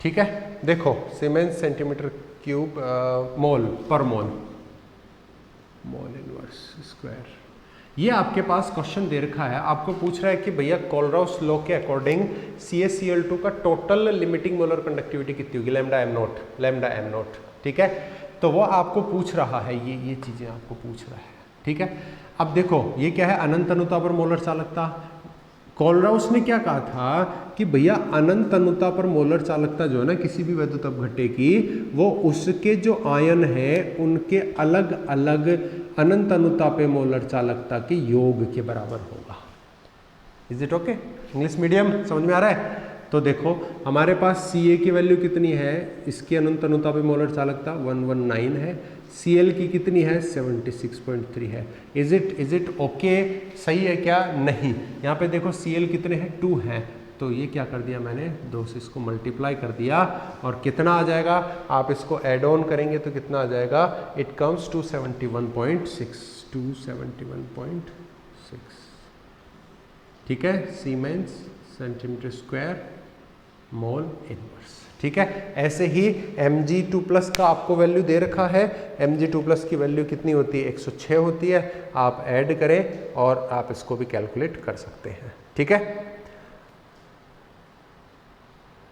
ठीक है। देखो सीमेंस सेंटीमीटर क्यूब मोल पर मोल इनवर्स स्क्वायर। ये आपके पास क्वेश्चन दे रखा है, आपको पूछ रहा है कि भैया कोलराउस लॉ के अकॉर्डिंग CaCl2 का टोटल लिमिटिंग मोलर कंडक्टिविटी कितनी होगी, लैम्डा एम नॉट, ठीक है। तो वो आपको पूछ रहा है, ये चीजें आपको पूछ रहा है, ठीक है। अब देखो ये क्या है, अनंत अनुता पर मोलर चालकता। कोलराउस ने क्या कहा था कि भैया अनंत अनुता पर मोलर चालकता जो है ना किसी भी वैद्युत अपघट्य की, वो उसके जो आयन है उनके अलग अलग अनंत अनुता पे मोलर चालकता के योग के बराबर होगा। Is it okay, English medium समझ में आ रहा है। तो देखो हमारे पास Ca की वैल्यू कितनी है, इसकी अनंत अनुता पे मोलर चालकता 119 है, Cl की कितनी है 76.3 है। इज इट ओके, सही है क्या, नहीं। यहाँ पे देखो Cl कितने हैं 2 हैं, तो ये क्या कर दिया मैंने 2 से इसको मल्टीप्लाई कर दिया, और कितना आ जाएगा, आप इसको एड ऑन करेंगे तो कितना आ जाएगा, इट कम्स टू 71.6, ठीक है। Siemens centimetre square mole inverse, ठीक है। ऐसे ही Mg2+ का आपको वैल्यू दे रखा है, Mg2+ की वैल्यू कितनी होती है 106 होती है। आप ऐड करें और आप इसको भी कैलकुलेट कर सकते हैं, ठीक है।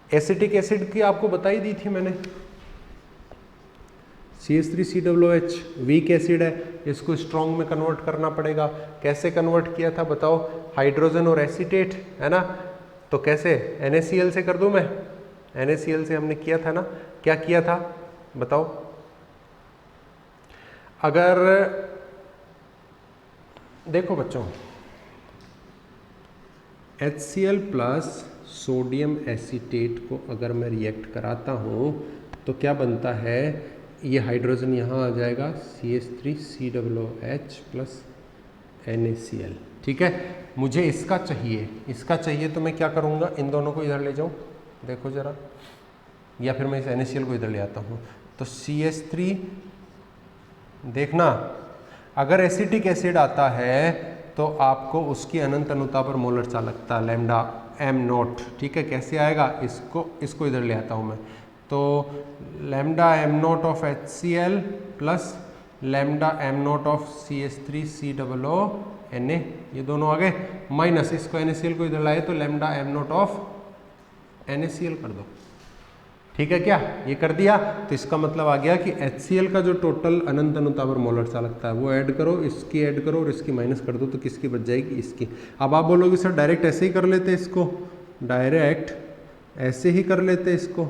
एसिटिक एसिड की आपको बताई दी थी मैंने, CH3COOH वीक एसिड है, इसको स्ट्रॉन्ग में कन्वर्ट करना पड़ेगा। कैसे कन्वर्ट किया था बताओ, हाइड्रोजन और एसीटेट, है ना। तो कैसे, NaCl से कर दूं मैं, NaCl से हमने किया था ना, क्या किया था बताओ। अगर देखो बच्चों, HCl+ सोडियम एसीटेट को अगर मैं रिएक्ट कराता हूँ तो क्या बनता है, ये हाइड्रोजन यहाँ आ जाएगा CH3COOH प्लस NaCl, ठीक है। मुझे इसका चाहिए तो मैं क्या करूँगा, इन दोनों को इधर ले जाऊँ, देखो ज़रा, या फिर मैं इस NaCl को इधर ले आता हूँ। तो CH3, देखना अगर एसिटिक एसिड आता है तो आपको उसकी अनंत अनुता पर मोलर चालकता लैम्डा m नॉट, ठीक है। कैसे आएगा, इसको इधर ले आता हूँ मैं, तो lambda am not of HCl plus lambda am not of CH3COO Na, ये दोनों आ गए, माइनस इसको NaCl को इधर लाए तो lambda am not of NaCl कर दो। ठीक है क्या, ये कर दिया तो इसका मतलब आ गया कि HCl का जो टोटल अनंत अनुतापर मोलर चालकता है वो ऐड करो, इसकी ऐड करो और इसकी माइनस कर दो, तो किसकी बच जाएगी, इसकी। अब आप बोलोगे सर डायरेक्ट ऐसे ही कर लेते इसको, डायरेक्ट ऐसे ही कर लेते इसको,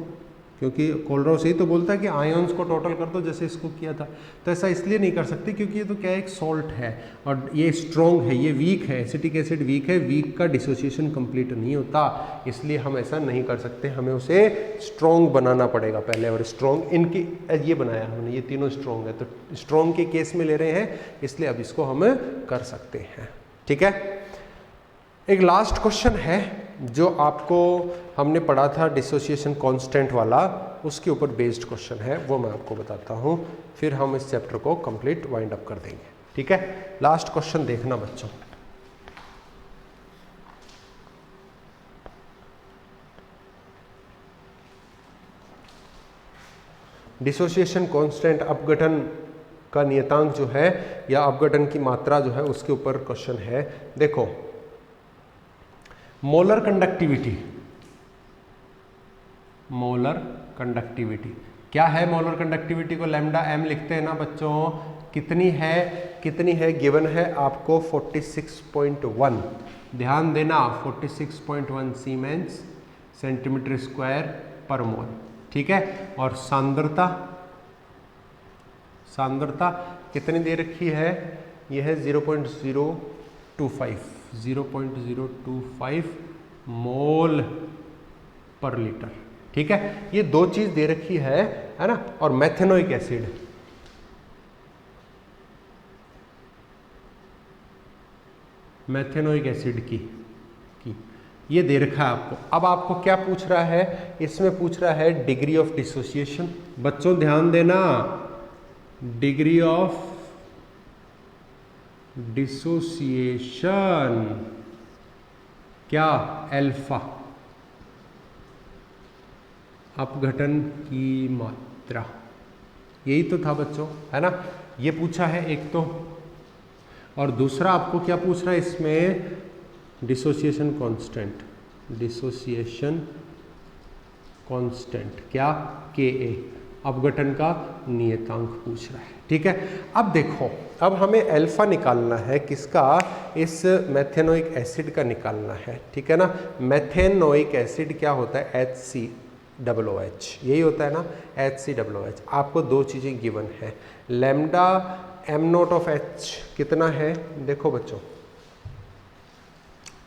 क्योंकि कोलराउस यही तो बोलता है कि आयंस को टोटल कर दो जैसे इसको किया था। तो ऐसा इसलिए नहीं कर सकते क्योंकि ये तो क्या है, एक सॉल्ट है और ये स्ट्रॉन्ग है, ये वीक है, एसिटिक एसिड वीक है, वीक का डिसोसिएशन कंप्लीट नहीं होता, इसलिए हम ऐसा नहीं कर सकते, हमें उसे स्ट्रॉन्ग बनाना पड़ेगा पहले। और स्ट्रॉन्ग इनकी ये बनाया हमने, ये तीनों स्ट्रॉन्ग है, तो स्ट्रॉन्ग के केस में ले रहे हैं इसलिए अब इसको हम कर सकते हैं। ठीक है, एक लास्ट क्वेश्चन है जो आपको हमने पढ़ा था डिसोसिएशन कांस्टेंट वाला, उसके ऊपर बेस्ड क्वेश्चन है, वो मैं आपको बताता हूँ, फिर हम इस चैप्टर को कंप्लीट वाइंड अप कर देंगे। ठीक है, लास्ट क्वेश्चन देखना बच्चों। डिसोसिएशन कांस्टेंट अपघटन का नियतांक जो है या अपघटन की मात्रा जो है उसके ऊपर क्वेश्चन है। देखो, मोलर कंडक्टिविटी, मोलर कंडक्टिविटी क्या है, मोलर कंडक्टिविटी को लैम्डा एम लिखते हैं ना बच्चों, कितनी है गिवन है आपको 46.1, ध्यान देना 46.1 सीमेंस सेंटीमीटर स्क्वायर पर मोल। ठीक है, और सांद्रता कितनी दे रखी है, यह है 0.025 मोल पर लीटर। ठीक है, ये दो चीज दे रखी है ना, और मेथेनोइक एसिड, मेथेनोइक एसिड की ये दे रखा है आपको। अब आपको क्या पूछ रहा है, इसमें पूछ रहा है डिग्री ऑफ डिसोसिएशन। बच्चों ध्यान देना, डिग्री ऑफ डिसोसिएशन क्या, अल्फा, अपघटन की मात्रा, यही तो था बच्चों, है ना, ये पूछा है एक तो, और दूसरा आपको क्या पूछ रहा है इसमें, डिसोसिएशन कांस्टेंट क्या, Ka, अपघटन का नियतांक पूछ रहा है। ठीक है, अब देखो, अब हमें अल्फा निकालना है किसका, इस मेथेनोइक एसिड का निकालना है। ठीक है ना, मेथेनोइक एसिड क्या होता है, HCOOH, यही होता है ना, HCOOH। आपको दो चीज़ें गिवन है, lambda am not of H कितना है, देखो बच्चों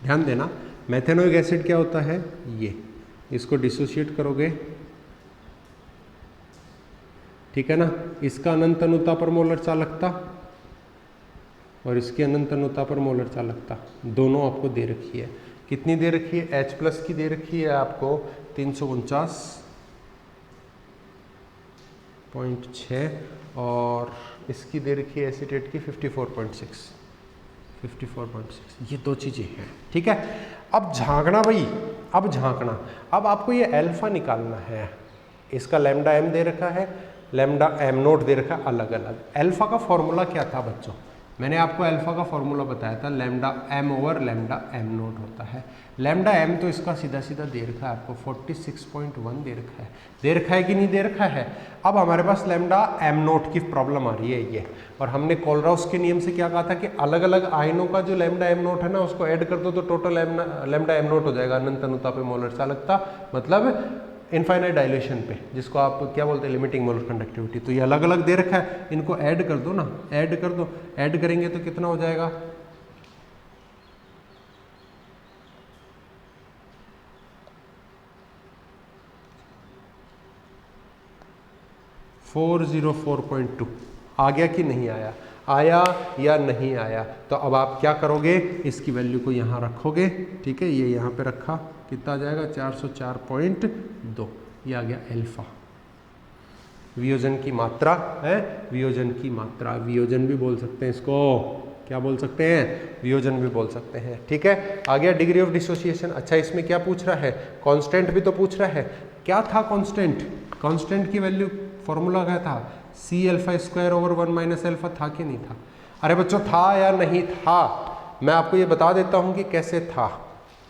ध्यान देना, मेथेनोइक एसिड क्या होता है, ये, इसको डिसोशिएट करोगे, ठीक है ना, इसका अनंत अनुता पर मोलर चालकता और इसकी अनंत अनुता पर मोलर चालकता दोनों आपको दे रखी है। कितनी दे रखी है, H प्लस की दे रखी है आपको 349.6 और इसकी दे रखी है एसीटेट की 54.6, ये दो चीज़ें हैं। ठीक है, अब झांकना भाई, अब झांकना, अब आपको ये अल्फा निकालना है, इसका लैम्डा एम दे रखा है, लैम्डा एम नोट दे रखा है अलग अलग। अल्फा का फॉर्मूला क्या था बच्चों, मैंने आपको अल्फा का फॉर्मूला बताया था, lambda M over lambda M naught होता है। लैम्डा एम तो इसका सीधा सीधा दे रखा है आपको 46.1 दे रखा है कि नहीं दे रखा है। अब हमारे पास लैम्डा एम नोट की प्रॉब्लम आ रही है ये, और हमने कोलराउस के नियम से क्या कहा था कि अलग अलग आयनों का जो लैम्डा एम नोट है ना उसको ऐड कर दो तो टोटल लैम्डा एम नोट हो जाएगा अनंत अनुता पे मोलर चालकता, मतलब इनफाइनाइट डायलेशन पे, जिसको आप क्या बोलते हैं, लिमिटिंग मोलर कंडक्टिविटी। तो ये अलग अलग दे रखा है, इनको ऐड कर दो ना, ऐड कर दो, ऐड करेंगे तो कितना हो जाएगा, (404.2) आ गया कि नहीं आया, आया या नहीं आया। तो अब आप क्या करोगे, इसकी वैल्यू को यहाँ रखोगे, ठीक है, ये यहाँ पे रखा, कितना आ जाएगा 404.2, ये आ गया अल्फा। वियोजन की मात्रा है, वियोजन की मात्रा, वियोजन भी बोल सकते हैं इसको, क्या बोल सकते हैं, वियोजन भी बोल सकते हैं। ठीक है, आ गया डिग्री ऑफ डिसोसिएशन। अच्छा, इसमें क्या पूछ रहा है, कांस्टेंट भी तो पूछ रहा है। क्या था कांस्टेंट, कांस्टेंट की वैल्यू फॉर्मूला क्या था, C alpha square over 1 minus alpha, था कि नहीं था? अरे बच्चों था या नहीं था, मैं आपको ये बता देता हूँ कि कैसे था,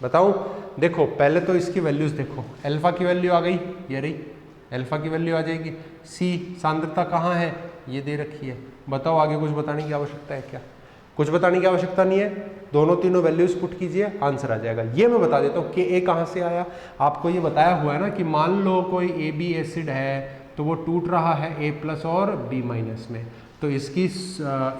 बताऊँ। देखो पहले तो इसकी वैल्यूज देखो, अल्फा की वैल्यू आ गई, ये रही अल्फा की वैल्यू आ जाएगी। सी सांद्रता कहाँ है, ये दे रखी है। बताओ आगे कुछ बताने की आवश्यकता है क्या? कुछ बताने की आवश्यकता नहीं है, दोनों तीनों वैल्यूज पुट कीजिए, आंसर आ जाएगा। ये मैं बता देता हूँ कि ए कहाँ से आया, आपको ये बताया हुआ है ना कि मान लो कोई ए बी एसिड है तो वो टूट रहा है ए प्लस और बी माइनस में, तो इसकी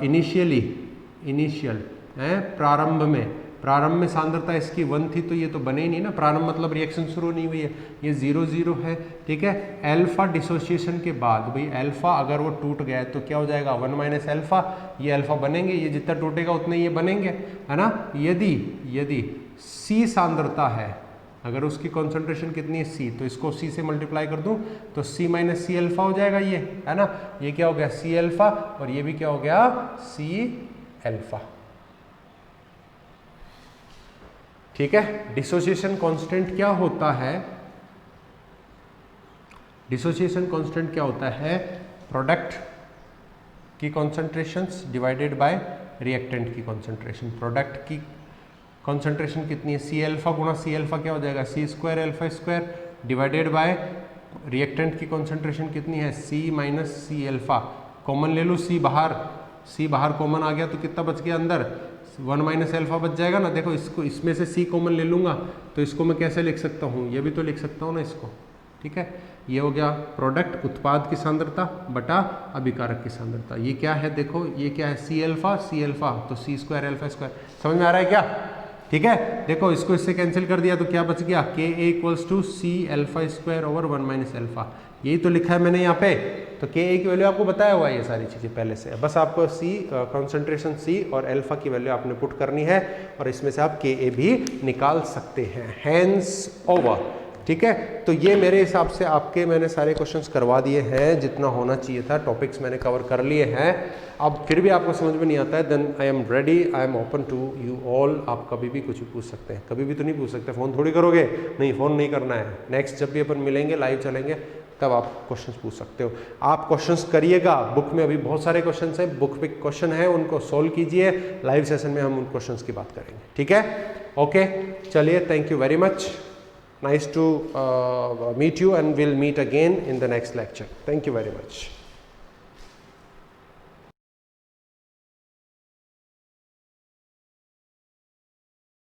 इनिशियल है प्रारंभ में सांद्रता इसकी 1 थी, तो ये तो बने ही नहीं ना, प्रारंभ मतलब रिएक्शन शुरू नहीं हुई है, ये 0 0 है। ठीक है, अल्फा डिसोसिएशन के बाद भाई अल्फा अगर वो टूट गया तो क्या हो जाएगा, 1 माइनस अल्फा, ये अल्फा बनेंगे, ये जितना टूटेगा उतने ये बनेंगे, है ना। यदि सी सांद्रता है, अगर उसकी कॉन्सेंट्रेशन कितनी है सी, तो इसको सी से मल्टीप्लाई कर दूं तो सी माइनस सी अल्फा हो जाएगा, ये है ना, ये क्या हो गया सी अल्फा, और ये भी क्या हो गया सी अल्फा। ठीक है, डिसोसिएशन कांस्टेंट क्या होता है, डिसोसिएशन कांस्टेंट क्या होता है, प्रोडक्ट की कॉन्सेंट्रेशंस डिवाइडेड बाय रिएक्टेंट की कॉन्सेंट्रेशन। प्रोडक्ट की कॉन्सेंट्रेशन कितनी है, सी अल्फा गुणा सी अल्फा क्या हो जाएगा, C square alpha square, divided by reactant की कॉन्सेंट्रेशन कितनी है, C minus C alpha. Common ले लो, सी बाहर कॉमन आ गया तो कितना बच गया अंदर, 1 माइनस अल्फा बच जाएगा ना। देखो इसको, इसमें से सी कॉमन ले लूँगा तो इसको मैं कैसे लिख सकता हूँ, ये भी तो लिख सकता हूँ ना इसको। ठीक है, ये हो गया प्रोडक्ट उत्पाद की सांद्रता बटा अभिकारक की सांद्रता। ये क्या है, देखो ये क्या है, सी अल्फा तो सी स्क्वायर अल्फा स्क्वायर। समझ में आ रहा है क्या? ठीक है, देखो इसको इससे कैंसिल कर दिया तो क्या बच गया, K A equals to C alpha square over 1 minus alpha. यही तो लिखा है मैंने यहाँ पे, तो के ए की वैल्यू आपको बताया हुआ है ये सारी चीज़ें पहले से, बस आपको सी कॉन्सेंट्रेशन सी और अल्फा की वैल्यू आपने पुट करनी है, और इसमें से आप के ए भी निकाल सकते हैं, हैंड्स ओवर। ठीक है, तो ये मेरे हिसाब से आपके मैंने सारे क्वेश्चंस करवा दिए हैं, जितना होना चाहिए था, टॉपिक्स मैंने कवर कर लिए हैं। अब फिर भी आपको समझ में नहीं आता है, then I am ready, I am open to you all. आप कभी भी कुछ भी पूछ सकते हैं, कभी भी तो नहीं पूछ सकते, फ़ोन थोड़ी करोगे, नहीं फ़ोन नहीं करना है। नेक्स्ट जब भी अपन मिलेंगे, लाइव चलेंगे, तब आप क्वेश्चंस पूछ सकते हो। आप क्वेश्चंस करिएगा, बुक में अभी बहुत सारे क्वेश्चंस हैं, बुक पे क्वेश्चन है, उनको सोल्व कीजिए, लाइव सेशन में हम उन क्वेश्चंस की बात करेंगे। ठीक है, ओके, चलिए, thank you very much. Nice to meet you, and we'll meet again in the next lecture. Thank you very much.